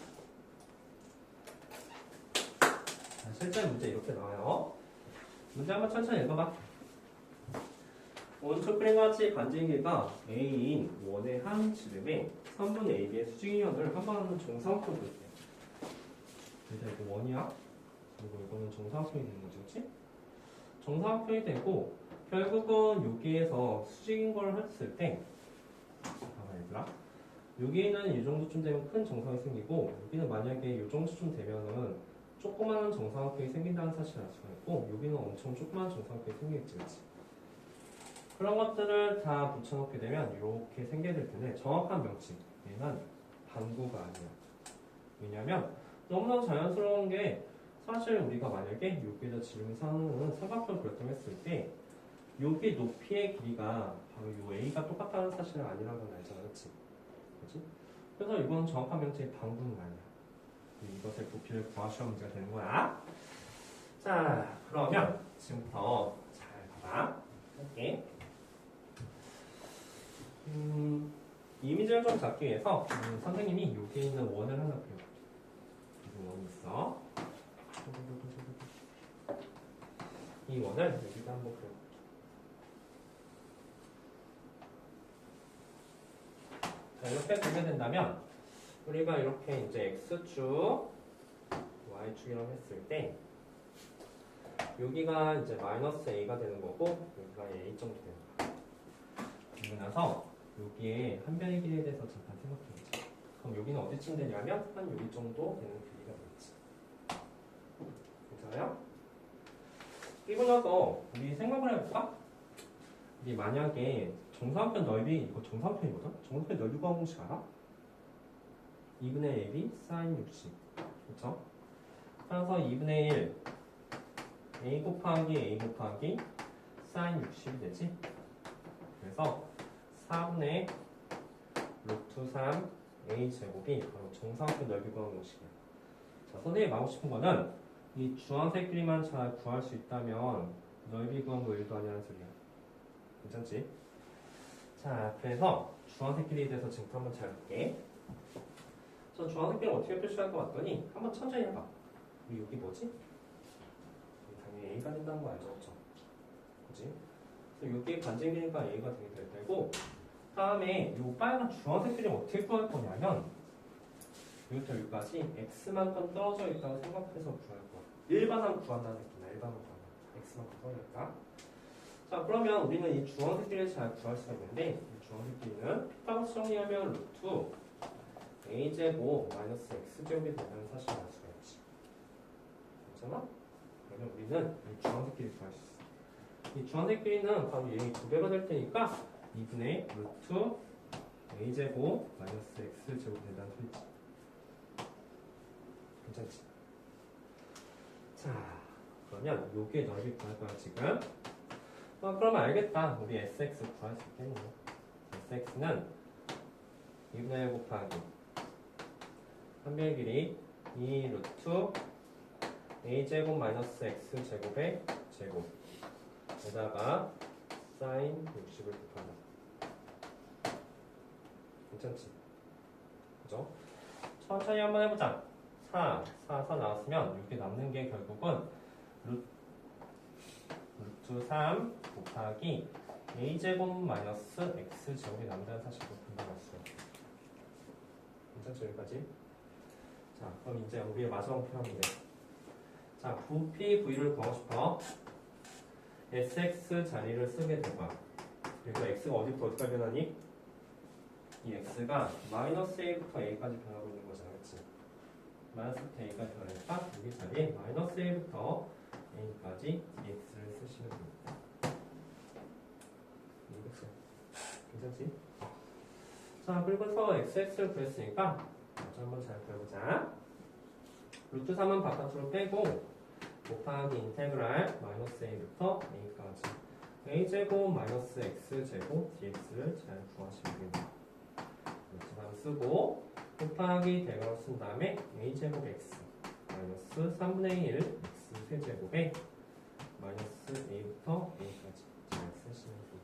자, 실제 문제 이렇게 나와요. 문제 한번 천천히 읽어봐. 오른쪽 그림과 같이 관진 길이가 A인 원의 한 지름에 3분의 AB의 수직인연을 한번하는 정사각형이 있대. 그래서 이거 원이야. 그리고 이거는 정사각형이 되는 거지, 그렇지? 정사각형이 되고 결국은 여기에서 수직인 걸 했을 때 봐봐 얘들아. 여기는 이 정도쯤 되면 큰 정사각이 생기고 여기는 만약에 이 정도쯤 되면은 조그마한 정사각형이 생긴다는 사실을 알 수가 있고 여기는 엄청 조그마한 정사각형이 생기겠지, 그렇지? 그런 것들을 다 붙여놓게 되면 이렇게 생기게 될 텐데 정확한 명칭 얘는 반구가 아니야. 왜냐면 너무나 자연스러운 게 사실 우리가 만약에 여기에다 지름을 쌓는 삼각형을 그렸다고 했을 때 여기 높이의 길이가 바로 이 A가 똑같다는 사실은 아니라는 건 알잖아, 그렇지? 그렇지? 그래서 이건 정확한 명칭이 반구는 아니야. 이것의 부피를 구하시오 문제가 되는 거야. 자, 그러면 지금부터 잘 봐봐. 할게. 이미지를 좀 잡기 위해서 선생님이 여기에 있는 원을 하나 그려볼게. 여기 원이 있어. 이 원을 여기다 한번 그려볼게. 자, 이렇게 그리게 된다면 우리가 이렇게 이제 x축, y축이라고 했을 때 여기가 이제 마이너스 a가 되는 거고 여기가 a 정도 되는 거야. 그리고 나서 여기에 한 변의 길이에 대해서 잠깐 생각해보자. 그럼 여기는 어디쯤 되냐면 한 여기 정도 되는 길이가 되겠지. 괜찮아요? 그리고 나서 우리 생각을 해볼까? 우리 만약에 정사각형 넓이, 이거 정사각형이거든? 정사각형 넓이 구한 공식 알아? 2분의 AB sin 60. 그쵸? 따라서 2분의 1 A 곱하기 A 곱하기 sin 60이 되지? 그래서 4분의 루트 3 A 제곱이 바로 정사각형 넓이 구하는 공식이야. 자, 선생님이 말하고 싶은 거는 이 주황색 길이만 잘 구할 수 있다면 넓이 구한 거 1도 아니라는 소리야. 괜찮지? 자, 그래서 주황색 길이에 대해서 지금부터 한번 잘 볼게. 전 주황색 길이를 어떻게 표시할 것 같더니 한번 천천히 해봐. 여기 뭐지? 당연히 A가 된다는 거 알죠? 그렇죠? 그치? 그래서 여기 관진 길이가 A가 되게 될 테고 다음에 이 빨간 주황색 길이를 어떻게 구할 거냐면 여기부터 여기까지 X만큼 떨어져 있다고 생각해서 구할 거야. 일반함 구한다는 느낌이야. 일반함 구한다. X만큼 떨어져 있다. 자, 그러면 우리는 이 주황색 길이를 잘 구할 수가 있는데 이 주황색 길이는 피타고라스 정리하면 루트 a제곱 마이너스 x제곱이 된다는 사실을 알 수가 있지. 괜찮아? 그러면 우리는 이 주황색 길이 구할 수 있어. 이 주황색 길이는 바로 얘의 2배가 될 테니까 2분의 루트 a제곱 마이너스 x제곱이 된다는 소리지. 괜찮지? 자, 그러면 요게 넓이 구할 거야 지금. 그러면 알겠다. 우리 sx 구할 수 있겠네. sx는 2분의 1 곱하기 한별 길이 2 루트 a제곱 마이너스 x제곱의 제곱 에다가 sin 60을 곱한다. 괜찮지? 그죠? 천천히 한번 해보자. 4 나왔으면 여기 남는 게 결국은 루트 3 곱하기 a제곱 마이너스 x제곱이 남는다는 사실을 분석할 수 있어요. 괜찮죠? 여기까지? 자, 그럼 이제 우리의 마지막 목표인데. 자, 부피 V를 구하고 싶어. SX 자리를 쓰게 될 거야. 그래서 X가 어디부터 어디까지 변하니? 이 X가 마이너스 A부터 A까지 변하고 있는 거잖아. 그치? 마이너스부터 A까지 변하니까 여기 자리에 마이너스 A부터 A까지 dx를 쓰시면 됩니다. 이거지. 괜찮지? 자, 그리고서 xx를 구했으니까 먼저 한번 잘 구해보자. 루트 3은 바깥으로 빼고 곱하기 인테그랄 마이너스 a부터 a까지 a제곱 마이너스 x제곱 dx를 잘 구하시면 됩니다. 루트 3 쓰고 곱하기 대괄호 쓴 다음에 a제곱 x 마이너스 3분의 1 x 세제곱에 마이너스 a부터 a까지 잘 쓰시면 됩니다.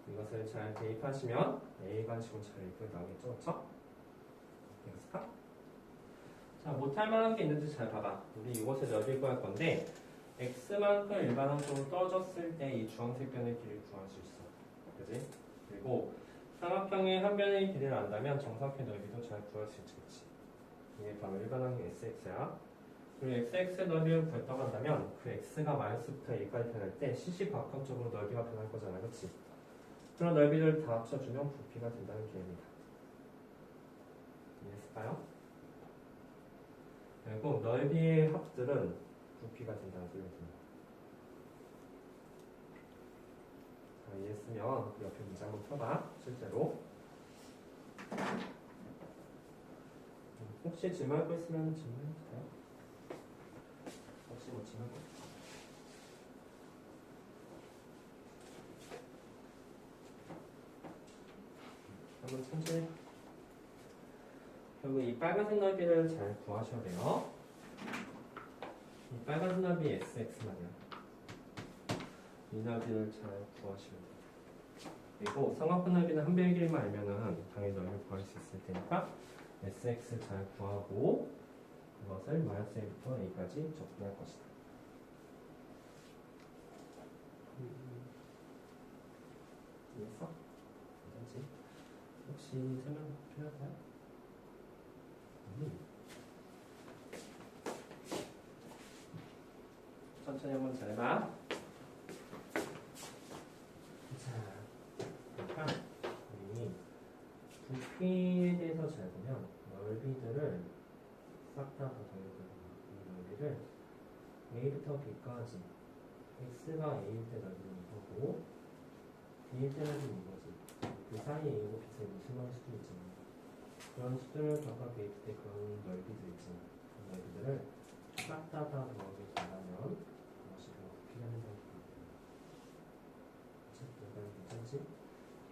이것을 잘 대입하시면 A관식은 잘 이렇게 나오겠죠? 그쵸? 됐을까? 자, 못할 만한 게 있는지 잘 봐봐. 우리 이것을 넓이 구할 건데 X만큼 일반항적으로 떨어졌을 때 이 주황색 변의 길이를 구할 수 있어. 그지? 그리고 삼각형의 한 변의 길이를 안다면 정사각형 넓이도 잘 구할 수 있겠지. 이게 바로 일반항의 SX야. 그리고 XX의 넓이를 구했다고 한다면 그 X가 마이너스부터 A까지 변할 때 시시각각적으로 넓이가 변할 거잖아. 그치? 그런 넓이를 다 합쳐주면 부피가 된다는 개념이다. 이해했을까요? 그리고 넓이의 합들은 부피가 된다는 소리입니다. 자, 이해했으면 그 옆에 문제 한번 펴봐. 실제로. 혹시 질문할 거 있으면 질문해주세요. 혹시 뭐 질문할 거 있어요? 한번 천천히. 그리고 이 빨간색 넓이를 잘 구하셔야 돼요. 이 빨간색 넓이 SX 말이야. 이 넓이를 잘 구하시면 돼요. 그리고 삼각형 넓이는 한 배의 길이만 알면은 당연히 넓이를 구할 수 있을 테니까 SX 잘 구하고 그것을 마이너스 A부터 A까지 접근할 것이다. 이해했어? 괜찮지? 혹시 설명 필요할까요? 천천히 한번 잘 봐. 자, 그러니까 우리 부피에 대해서 잘 보면 넓이들을 싹 다 더해보거든요. 이 넓이를 A부터 B까지 X가 A일 때 넓이는 이거고 B일 때 넓이는 이거지. 그 사이에 A고 B사이에 무슨 말일 수도 있잖아요. 그런 수들을 각각 대입 때 그런 넓이들 있잖아요. 그 넓이들을 싹 다 더하게 된다면 그것이 바로 부피가 된다는 거예요. 괜찮지?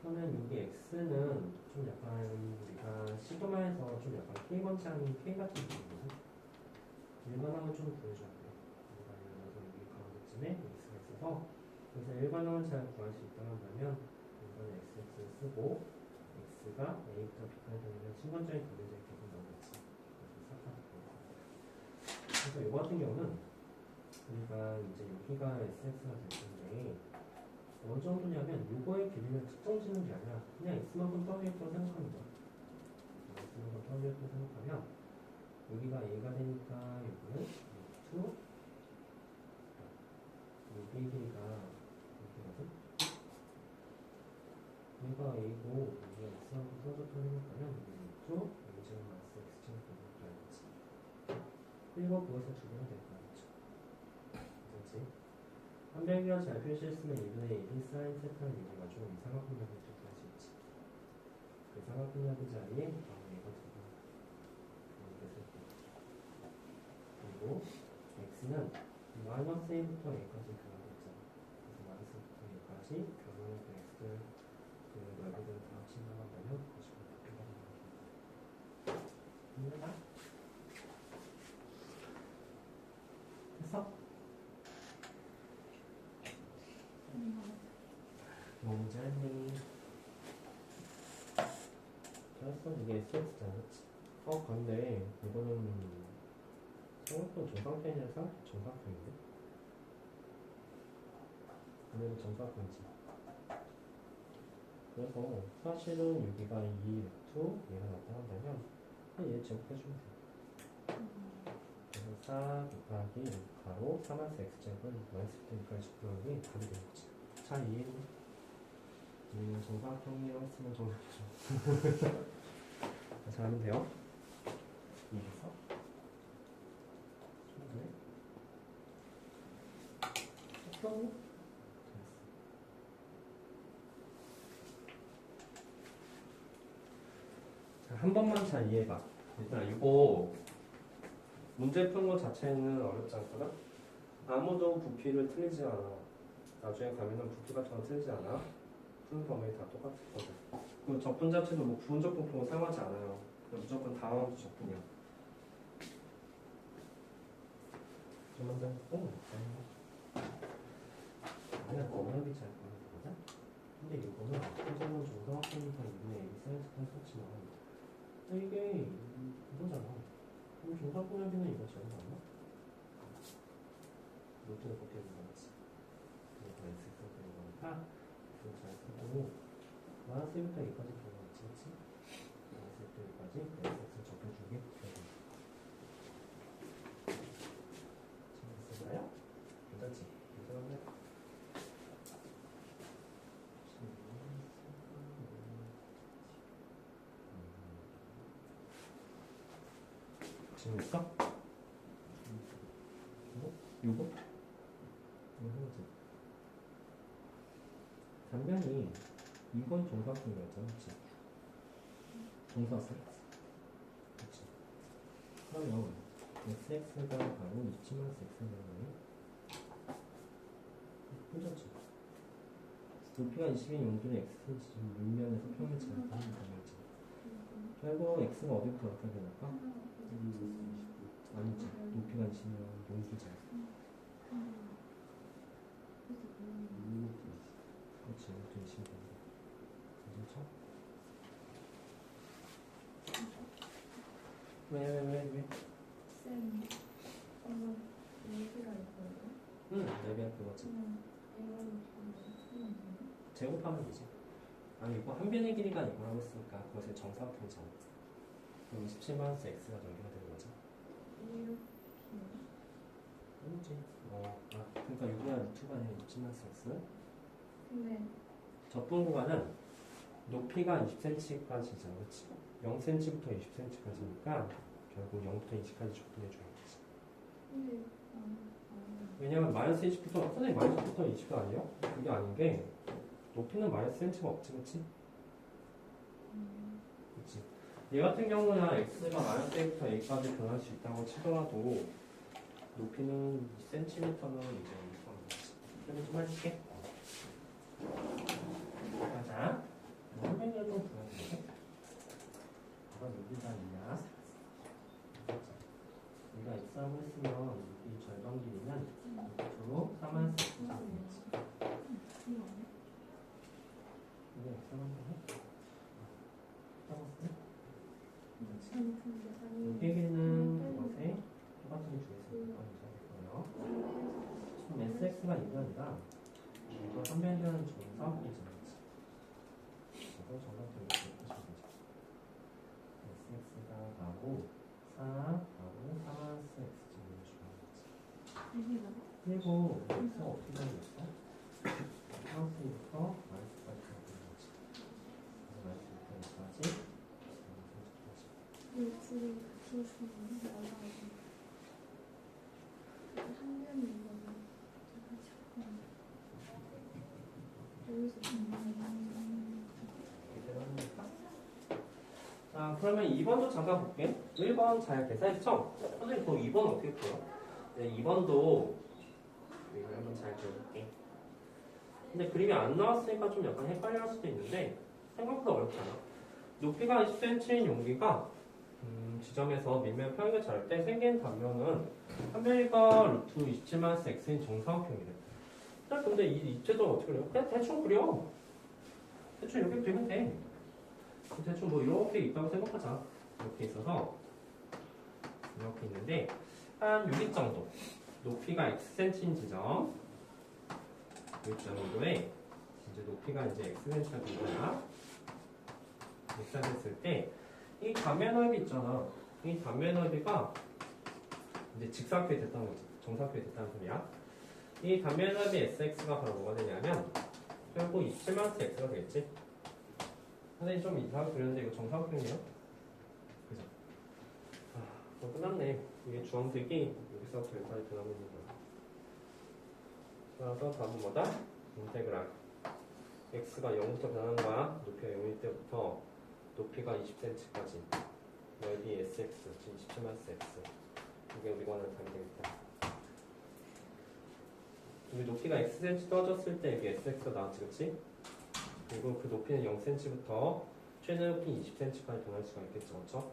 그러면 여기 x는 좀 약간 우리가 시그마에서 좀 약간 K번째 아닌 K 같은 느낌이거든. 일반항을 좀 구해줘야 돼. 일반항에서 여기 가운데쯤에 x가 있어서 그래서 일반항을 잘 구할 수 있다고 한다면 이번에 xx를 쓰고 x가 a부터 b까지 되면 신관적인 관계적이 계속 나오겠지. 그래서 싹다 그래서 이거 같은 경우는 우리가 이제 여기가 SX가 될 텐데 어느 정도냐면 요거의 길이는 특정 짓는 게 아니라 그냥 X만큼 떨어졌다고 생각하는 거야. X만큼 떨어졌다고 생각하면 여기가 A가 되니까 여기는 2 여기의 길이가 이렇게거든. 얘가 A고 여기가 X만큼 떨어졌다고 생각하면 여기는 2 A제곱 마이너스 X제곱 되는 거 알겠지. 그리고 그것을 두 개는 될 거야. 한 배기가 잘 표시했으면 2분의 1이 사인 세타를 이용해가지고 이 삼각형을 구할 수 있지. 그 삼각형의 자리에 바로 얘가 들어가. 그리고 x는 마이너스 a부터 a까지 변하고 있잖아. 그래서 마이너스부터 a까지 변하는 그 x들 그 넓이들을 다 합친다고 한다면 그것이 부피가 된다. 이해가? 됐어? 문제니 잘했어. 이게 SX잖아. 근데 이거는 삼각형 정사각형이라 삼각형 정사각형인데 아니면 정사각형이지. 그래서 사실은 여기가 2 루트 얘가 나타난다면 얘 제곱해주면 돼. 4 곱하기 6가로 3마스 x제곱은 마이너스 10대 6까지 답이 되는 거지. 잘 이해했니? 정사각형이라고 했으면 정사각이죠. 잘하면 돼요. 이해했어? 충분해? 됐어? 자, 한 번만 잘 이해해봐. 일단 이거 문제 푸는 것 자체는 어렵지 않거든? 아무도 부피를 틀리지 않아. 나중에 가면은 부피 같은 거 틀리지 않아. 푸는 범위 다 똑같을 거든. 그 적분 자체도 뭐 부분적 분포는 사용하지 않아요. 무조건 다음 적분이야. 좀 먼저 했고, 그냥 너무 잘 보는 거거든? 근데 이거는 현재는 정사각형이니까 2분의 1이 사이즈kan 썼지만 이게 이거잖아. 그럼 정사각형이는 이거 제일 맞나? 노트는 그렇게 된거지. 그래서 x 써되는 거니까 그거 잘 쓰고 마이너스 1부터 2까지 들어가겠지, 그치? 마이너스 1부터 2까지 x를 적혀주게 되고. 잘했을까요? 괜찮지? 괜찮네. 지금 있어? 요거? 이거 해보자. 단변이 이건 정사각형이었잖아, 그치? 정사각형. 그치? 그러면 sx가 바로 2치만 x가 되는 그렇지. 높이가 20인 용도는 x는 지금 물면에서 평면치가 하는 거지. 결국 x가 어디부터 어떻게 될까? 아니지. 높이가 20이면 용수잖아. 그렇지. 이것도 20이 된다. 그렇죠? 왜? 쌤, 얘기가 있거든요. 응, 내비할 그거지. 제곱하면 되지. 아니, 이거 한 변의 길이가 이거라고 했으니까 그것의 정사각형이잖아. 그럼 27마이너스 x가 전개가 되는 거죠. 아니지. 그러니까 6이나 루트가 아니라 27마이너스 x. 근데 접분 구간은 높이가 20cm까지잖아, 그렇지? 0cm부터 20cm까지니까 결국 0부터 20까지 접근해줘야지. 근데 왜냐면 마이너스 20부터 선생님 마이너스부터 20도 아니에요? 그게 아닌 게 높이는 마이너스 cm가 없지, 그렇지? 그렇지. 얘 같은 경우는 x가 마이너스 a부터 a까지 변할 수 있다고 치더라도 높이는 2cm는 이제 이상한 거지. 그럼 좀 할게. 가자. 선생님을 좀 보여줄게. 뭐가 여기가 있냐? 우리가 x라고 했으면 이 절반 길이는 루트로 3마이너스 x가 되겠지. 이게 x라고 해? 써봤어? 이 길이는 이것에 똑같은 게 주겠으니까 이렇게 되고요. 그럼 sx가 인간이다. 이거 한 변이라는 정사각형이잖아. 그래서 정사각형이 이렇게 보시면 되죠. sx가 가고 4 가고 3마이너스 x제곱을 주는 거지. 그리고 x가 어떻게 되겠어? 플러스부터 마이너스까지 되는 거지. 그래서 마이너스 6까지 지금 같이 있으면 올라가고 한 변이 이거는 여기서 자, 그러면 2번도 잠깐 볼게. 1번 잘 계산했죠? 선생님, 그 2번 어떻게 풀어요? 네, 2번도 이걸 한번 잘 그려볼게. 근데 그림이 안 나왔으니까 좀 약간 헷갈려 할 수도 있는데 생각보다 어렵지 않아. 높이가 20cm인 용기가 지점에서 밀면 평행을 자를 때 생긴 단면은 한 변이가 루트 27마이너스 x인 정사각형이래. 자, 근데 이 입체적으로 어떻게 그려요? 그냥 대충 그려. 대충 이렇게 그리면 돼. 대충 뭐 이렇게 있다고 생각하자. 이렇게 있어서 이렇게 있는데 한 6이 정도 높이가 xcm인 지점 6 정도에 이제 높이가 이제 xcm가 된 거야. 계산했을 때 이 단면 넓이 있잖아. 이 단면 넓이가 이제 직사각형이 됐다는 거지. 정사각형이 됐다는 소리야. 이 단면합의 SX가 바로 뭐가 되냐면 결국 27-X가 되겠지. 선생님 좀 이상하게 그렸는데 이거 정사각형이에요? 그죠? 끝났네. 이게 주황색이 여기서부터 여기까지 변하고 있는 거야. 그래서 답은 뭐다? 인테그랄 x가 0부터 변하는 거야. 높이가 0일 때부터 높이가 20cm까지 넓이 sx, 즉 27-x. 이게 우리가 원하는 답이 되겠다. 여기 높이가 xcm 떨어졌을 때 여기 sx가 나왔지, 그치? 그리고 그 높이는 0cm부터 최대 높이 20cm까지 변할 수가 있겠죠, 그쵸?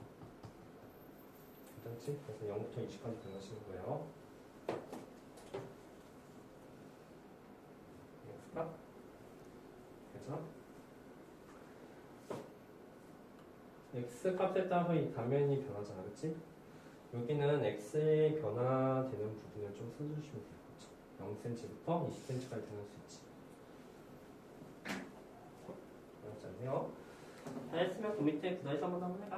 괜찮지? 그래서 0부터 20까지 변하시는 거예요. x가? 그죠? x 값에 따라서 이 단면이 변하잖아, 그치? 여기는 x의 변화되는 부분을 좀 써주시면 돼요. 그쵸? 0cm부터 20cm까지 변할 수 있지. 어렵지 않네요. 잘했으면 그 밑에 구다리서 한번 해봐.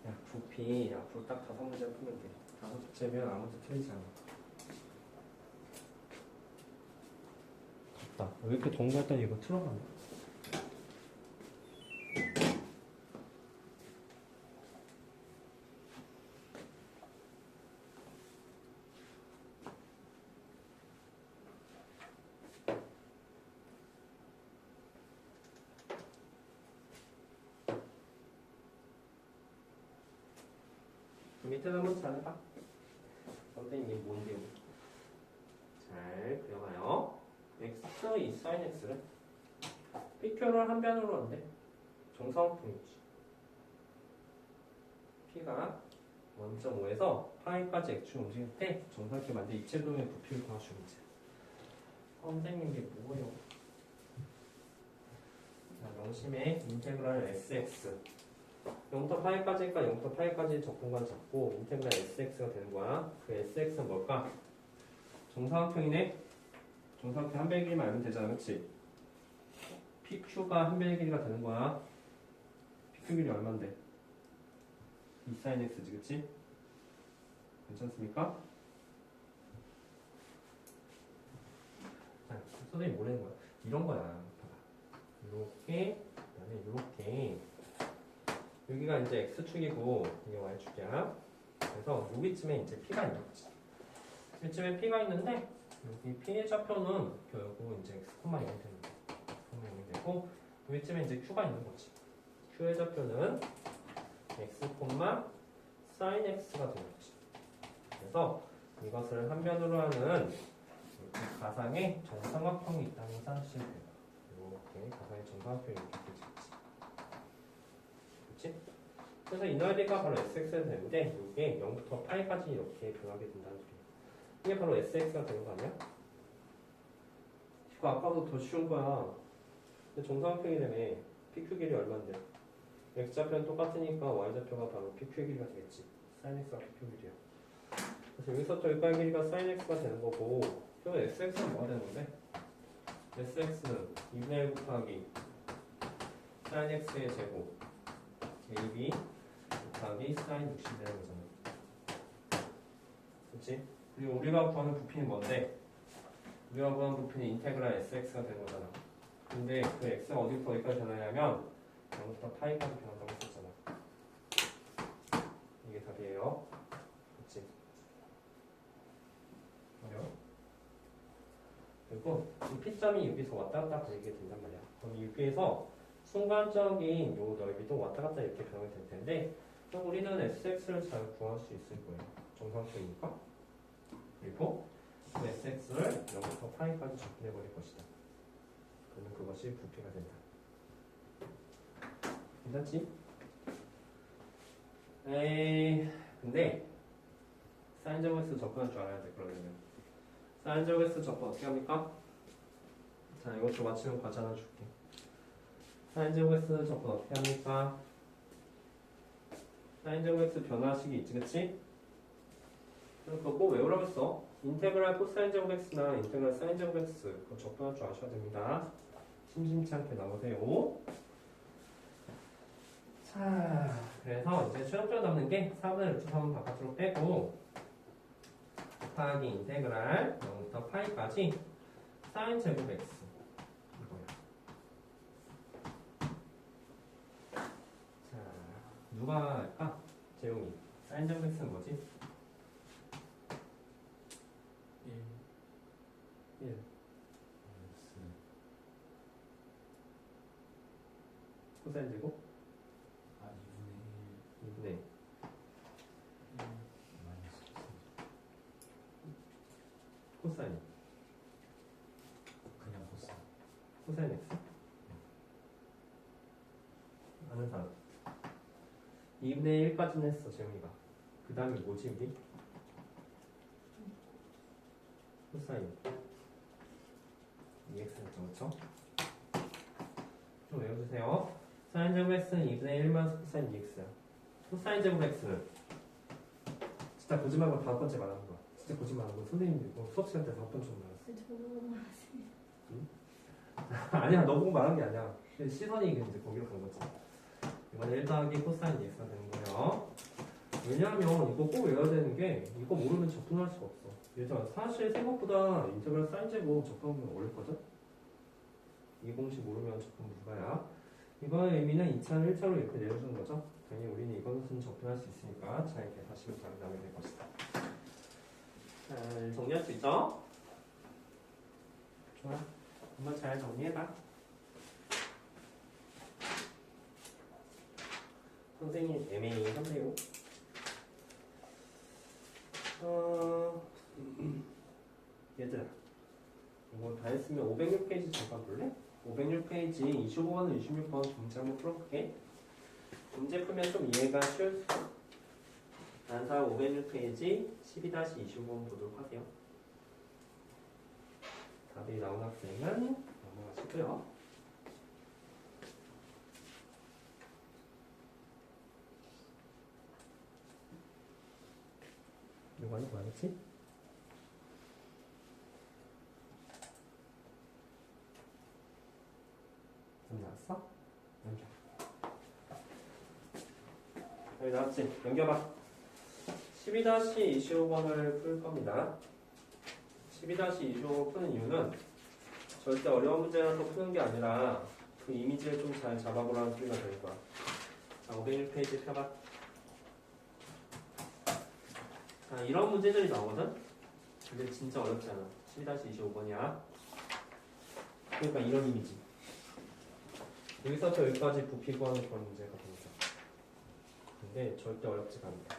야, 부피 앞으로 딱 5문제 풀면 돼. 5문제면 아무도 틀리지 않아. 덥다. 왜 이렇게 더운 거 했더니 이거 틀어놨나? 그 밑에 한번 잘 해봐. 선생님 이게 뭔데요? 잘 그려봐요. x, 이 sin x를 pq를 한 변으로 하는데 정사각형이지. p가 1.5에서 파이까지 x축을 움직일 때 정사각형 만들 입체도의 부피를 구하시면 이제 선생님 이게 뭐예요? 자, 명심의 인테그랄 sx 0부터 파이까지니까 0부터 파이까지 적분관 잡고 인테그랄 sx가 되는 거야. 그 sx는 뭘까? 정사각형이네. 정사각형 한 배의 길이만 알면 되잖아, 그치? PQ가 한 배의 길이가 되는 거야. PQ 길이 얼만데? 2 sin x지, 그치? 괜찮습니까? 자, 선생님 뭐라는 거야? 이런 거야. 봐봐. 이렇게, 그 다음에 이렇게. 여기가 이제 x축이고, 이게 y축이야. 그래서 여기쯤에 이제 p가 있는 거지. 여기쯤에 p가 있는데, 여기 p의 좌표는 결국 이제 x, 0이 되는 거야. 0이 되고, 여기쯤에 이제 q가 있는 거지. q의 좌표는 x, sin x가 되는 거지. 그래서 이것을 한 변으로 하는 이렇게 가상의 정삼각형이 있다는 사실을 돼요. 이렇게 가상의 정삼각형이 이렇게 되지. 그렇지? 그래서 이 넓이가 바로 sx가 되는데 이게 0부터 파이까지 이렇게 변하게 된다는 소리예요. 이게 바로 sx가 되는 거 아니야? 이거 아까보다 더 쉬운 거야. 근데 정삼각형이라며 pq 길이 얼만데? x좌표는 똑같으니까 y좌표가 바로 pq의 길이가 되겠지. sin x가 pq 길이야. 그래서 여기서부터 여기까지 길이가 sin x가 되는 거고, 그럼 sx는 뭐가 되는 건데? sx는 2분의 1 곱하기 sin x의 제곱 ab 곱하기 sin 60이 되는 거잖아. 그치? 그리고 우리가 구하는 부피는 뭔데? 우리가 구하는 부피는 인테그랄 sx가 되는 거잖아. 근데 그 x가 어디부터 어디까지 변하냐면 0부터 파이까지 변한다고 했었잖아. 이게 답이에요. 그치? 어려워? 그리고 이 P점이 여기서 왔다 갔다 거리게 된단 말이야. 그럼 여기에서 순간적인 요 넓이도 왔다 갔다 이렇게 변하게 될 텐데, 그럼 우리는 SX를 잘 구할 수 있을 거예요. 정상적이니까. 그리고 그 SX를 0부터 파이까지 접근해 버릴 것이다. 그러면 그것이 부피가 된다. 괜찮지? 에이, 근데 사인 제곱 x 접근할 줄 알아야 돼. 그러면 사인 제곱 x 접근 어떻게 합니까? 자, 이것도 맞추면 과자 하나 줄게. 사인 제곱 x 접근 어떻게 합니까? 사인 제곱 x 변화식이 있지, 그치? 그럼 그거 꼭 외우라고 했어. 인테그랄 코사인 제곱 x나 인테그랄 사인 제곱 x 그거 접근할 줄 아셔야 됩니다. 심심치 않게 나오세요. 자, 그래서 이제 최종적으로 남는 게 4분의 루트 3은 바깥으로 빼고 곱하기 인테그랄 0부터 파이까지 사인 제곱 x 이거야. 자, 누가 할까? 재용이. 사인 제곱 x는 뭐지? 1 1. 코사인 제곱? 아 2분의 2분의 1 1. 마이너스 코사인. 그냥 코사인 코사인 x? 아는 사람. 2분의 1까지는 했어, 재용이가. 그 다음에 뭐지, 우리? 코사인 2x는 그쵸? 좀 외워주세요. 사인 제곱 x는 2분의 1만 코사인 2x야. 코사인 제곱 x는 진짜 거짓말 말고 다섯 번째 말하는 거야. 진짜 거짓말 하는 거 선생님들 이거 수업 시간 때 다섯 번째 말했어. 저보고 말하세요. 아니야, 너 보고 말한 게 아니야. 시선이 이제 거기로 간 거지. 이건 1 더하기 코사인 2x가 되는 거예요. 왜냐하면 이거 꼭 외워야 되는 게 이거 모르면 접근할 수가 없어. 얘들아, 사실 생각보다 인테그랄 사인 제곱 접근하면 어렵거든? 이 공식 모르면 접근 불가야. 이거의 의미는 2차를 1차로 이렇게 내려주는 거죠. 당연히 우리는 이것은 접근할 수 있으니까 잘 이렇게 다시 정리하면 될 것이다. 잘 정리할 수 있죠? 좋아. 한번 잘 정리해봐. 선생님 애매히 한대요. 얘들아, 이거 다 했으면 506페이지 잠깐 볼래? 506페이지 25번은 26번 문제 한번 풀어볼게. 문제 풀면 좀 이해가 쉬울 수 있어. 난사 506페이지 12-25번 보도록 하세요. 답이 나온 학생은 넘어가시고요. 요관이 뭐였지? 좀 나왔어? 넘겨. 여기 나왔지? 넘겨봐. 12-25번을 풀 겁니다. 12-25번 푸는 이유는 절대 어려운 문제라서 푸는 게 아니라 그 이미지를 좀 잘 잡아보라는 소리가 될 거야. 자, 501페이지 펴봐. 자, 이런 문제들이 나오거든? 근데 진짜 어렵지 않아. 12-25번이야. 그러니까 이런 이미지. 여기서부터 여기까지 부피고 하는 그런 문제가 됩니다. 근데 절대 어렵지가 않다.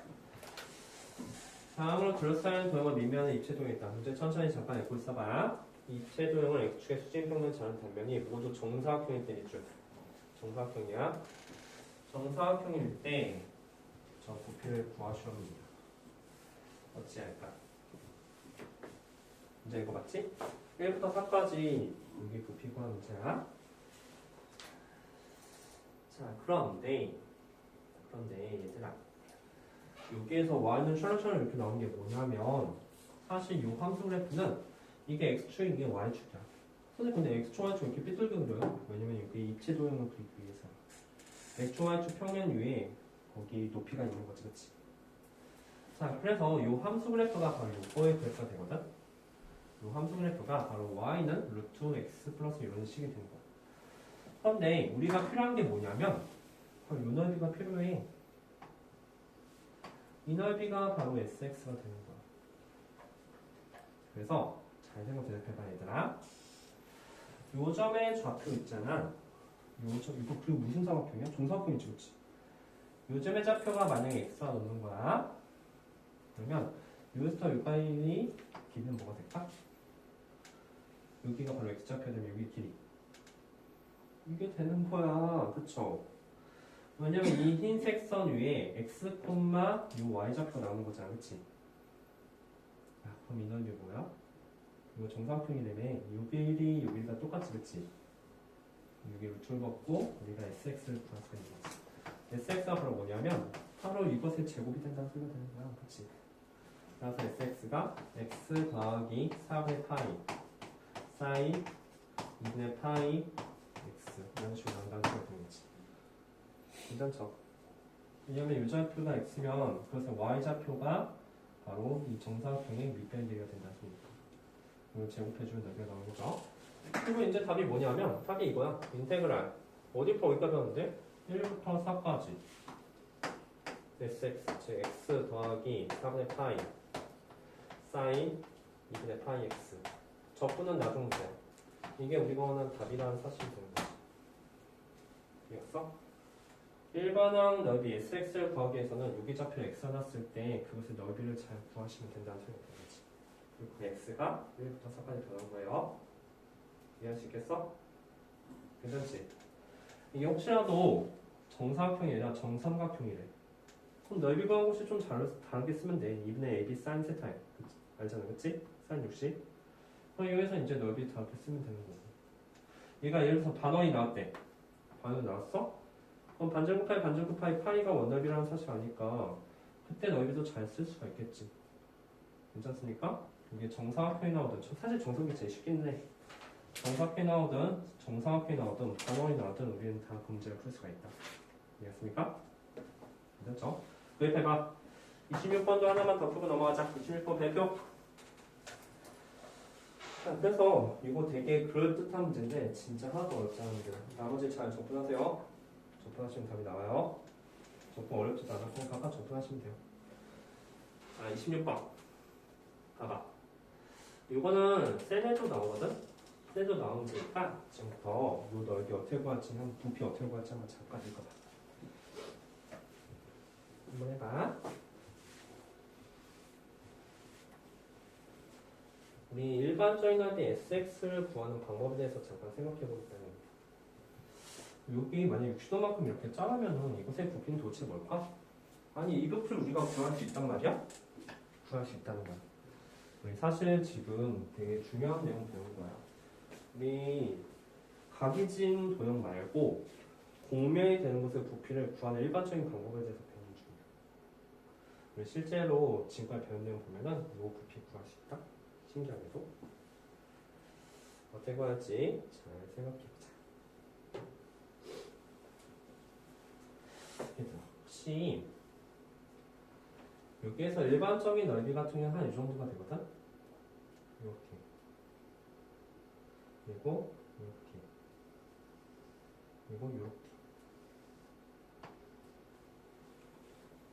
다음으로 둘러싸인 도형을 밑면에 입체도형이 있다. 문제 천천히 잠깐 읽고 있어봐. 입체도형을 X축의 수직평면 자른 단면이 모두 정사각형일 때 있죠. 정사각형이야. 정사각형일 때 저 부피를 구하시옵니다. 어찌할까? 문제 이거 맞지? 1부터 4까지 여기 부피 구하는 문제야. 자, 그런데 얘들아, 여기에서 y는 샬롯처럼 이렇게 나오는 게 뭐냐면 사실 이 함수 그래프는 이게 x축 이게 y축이야. 선생님 근데 x축 y축 이렇게 삐뚤게 그려요? 왜냐면 여기 입체 도형을 그리기 위해서 x축 y축 평면 위에 거기 높이가 있는 거지, 그치? 자, 그래서 이 함수 그래프가 바로 이거의 그래프가 되거든? 이 함수 그래프가 바로 y는 루트 x 플러스 이런 식이 되는 거야. 그런데 우리가 필요한 게 뭐냐면 바로 이 넓이가 필요해. 이 넓이가 바로 sx가 되는 거야. 그래서 잘 생각 대답해봐, 얘들아. 요 점의 좌표 있잖아. 이거 그리고 무슨 사각형이야? 정사각형이지, 그치? 요 점의 좌표가 만약에 x가 넣는 거야. 그러면 여기서부터 여기까지 길이는 뭐가 될까? 여기가 바로 x좌표 되면 여기 길이. 이게 되는 거야. 그쵸? 왜냐면 이 흰색 선 위에 x, 요 y좌표 나오는 거잖아. 그치? 야, 그럼 이 넓이 뭐야? 이거 정사각형이라며. 요 길이 여기가 똑같지, 그치? 여기 루트를 벗고 우리가 sx를 구할 수 있는 거지. sx가 바로 뭐냐면 바로 이것의 제곱이 된다는 소리가 되는 거야. 그치? 그래서 sx가 x 더하기 4분의 파이 사인 2분의 파이 x 이런 식으로 나온다는 소리가 되는 거지. 괜찮죠? 왜냐면 유좌표가 x면 그것은 y좌표가 바로 이 정사각형의 밑변 길이가 된다 했으니까 이걸 제곱해주면 넓이가 나오는 거죠. 그리고 이제 답이 뭐냐면 답이 이거야. 인테그랄 어디부터 어디까지 하는데 1부터 4까지 sx 즉 x 더하기 4분의 파이 사인 2분의 파이 x 적분은 나중에 돼. 이게 우리가 원하는 답이라는 사실이 되는 거지. 이해했어? 일반항 넓이 SX를 구하기 위해서는 유기좌표 X가 났을 때 그것의 넓이를 잘 구하시면 된다는 소리가 되는 거지. 그리고 그 X가 1부터 4까지 변한 거예요. 이해할 수 있겠어? 괜찮지? 이게 혹시라도 정사각형이 아니라 정삼각형이래. 그럼 넓이 구한 곳이 좀 다르게 쓰면 돼. 2분의 AB sin 세타야. 알잖아, 그치? sin 60. 그럼 여기서 이제 넓이 다르게 쓰면 되는 거고. 얘가 예를 들어서 반원이 나왔대. 반원이 나왔어? 그럼 반제곱 파이 반제곱 파이 파이가 원넓이라는 사실 아니까 그때 넓이도 잘 쓸 수가 있겠지. 괜찮습니까? 이게 정사각형이 나오든 사실 정석이 제일 쉽긴 해. 정사각형이 나오든 정사각형이 나오든 반원이 나오든 우리는 다 그 문제를 풀 수가 있다. 이해했습니까? 됐죠? 그 옆에 봐. 26번도 하나만 더 풀고 넘어가자. 26번 배표. 자, 그래서 이거 되게 그럴듯한 문제인데 진짜 하나도 어렵지 않은 문제야. 나머지 잘 접근하세요. 접근하시면 답이 나와요. 접근 어렵지도 않아. 그냥 각각 접근하시면 돼요. 자, 26번. 봐봐. 이거는 셀에도 나오거든? 셀에도 나오는 거니까 지금부터 이 넓이 어떻게 구할지, 부피 어떻게 구할지 한번 잠깐 읽어봐. 한번 해봐. 우리 일반적인 넓이 SX를 구하는 방법에 대해서 잠깐 생각해 보겠다. 여기 만약 60도만큼 이렇게 자르면은 이곳의 부피는 도대체 뭘까? 아니 이 부피를 우리가 구할 수 있단 말이야? 구할 수 있다는 거야. 우리 사실 지금 되게 중요한 내용 배우는 거야. 우리 각이진 도형 말고 공면이 되는 곳의 부피를 구하는 일반적인 방법에 대해서 배우는 중이야. 우리 실제로 지금까지 배운 내용 보면은 이 부피 구할 수 있다? 신기하게도. 어떻게 구할지 잘 생각해보자. 혹시 여기에서 일반적인 넓이 같은 경우는 한 이 정도가 되거든? 이렇게. 그리고 이렇게. 그리고 이렇게.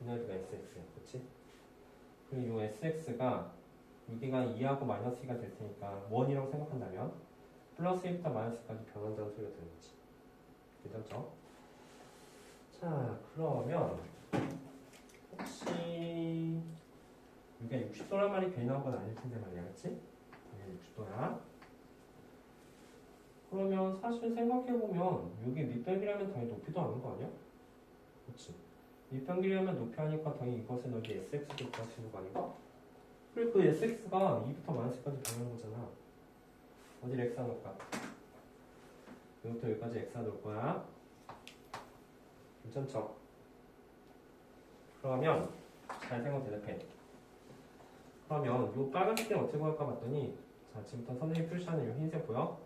이 넓이가 SX야. 그치? 그리고 이 SX가 여기가 2하고 마이너스 2가 될 테니까 1이라고 생각한다면 플러스 1부터 마이너스까지 변한다는 소리가 되는 거지. 괜찮죠? 자, 그러면 혹시 여기가 60도란 말이 괜히 나온 건 아닐 텐데 말이야, 그치? 이게 60도야. 그러면 사실 생각해보면 여기 밑변기라면 당연히 높이도 아는 거 아니야? 그치? 밑변기라면 높이 하니까 당연히 이것은 여기 SX도 구하시는 거 아닌가? 그리고 그 SX가 2부터 마이너스까지 변하는 거잖아. 어디를 X가 놓을까? 여기부터 여기까지 X가 놓을 거야. 괜찮죠? 그러면 잘 생각 대답해. 그러면 이 빨간색은 어떻게 구할까 봤더니 자 지금부터 선생님이 표시하는 이 흰색 보여?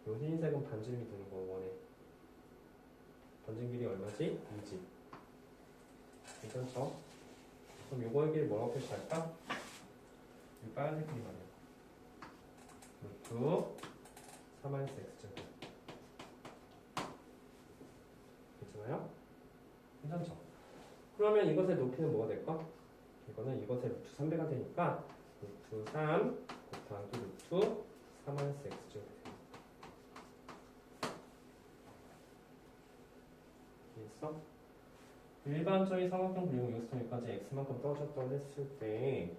이 흰색은 반지름이 되는 거 원해. 반지름 길이 얼마지? 2지. 괜찮죠? 그럼 요거의 길이 뭐라고 표시할까? 이 빨간색 길이 말이야. 루트 3-x제곱. 괜찮아요? 괜찮죠? 그러면 이것의 높이는 뭐가 될까? 이거는 이것의 루트 3배가 되니까 루트 3 곱하기 루트 3-x제곱이 됩니다. 이해했어? 일반적인 삼각형 그리고 여기서 여기까지 x만큼 떨어졌다고 했을 때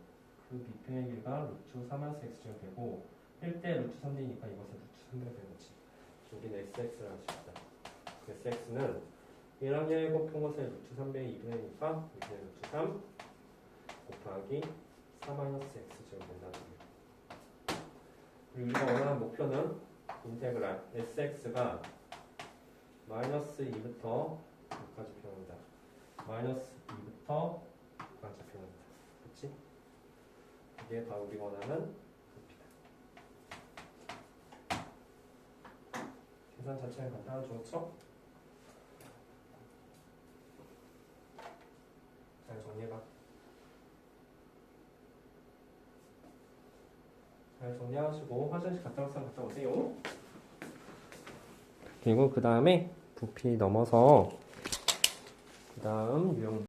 그 밑변의 길이가 루트 3-x제곱이 되고 1대 루트 3대니까 이것은 루트 3배가 되는 거지. 여기는 SX를 할 수 있다. SX는 1항에 곱한 것의 루트 3배의 2분의 1이니까 여기는 루트 3 곱하기 4-x제곱이 된다는 거예요. 그리고 우리가 원하는 목표는 인테그랄 SX가 마이너스 2부터 6까지 변한다. 마이너스 2부터 6까지 변한다. 그치? 이게 바로 우리가 원하는 부피다. 계산 자체는 간단하죠, 그렇죠? 잘 정리하시고 화장실 갔다 올 사람 갔다 오세요. 그리고 그 다음에 부피 넘어서 그 다음 유형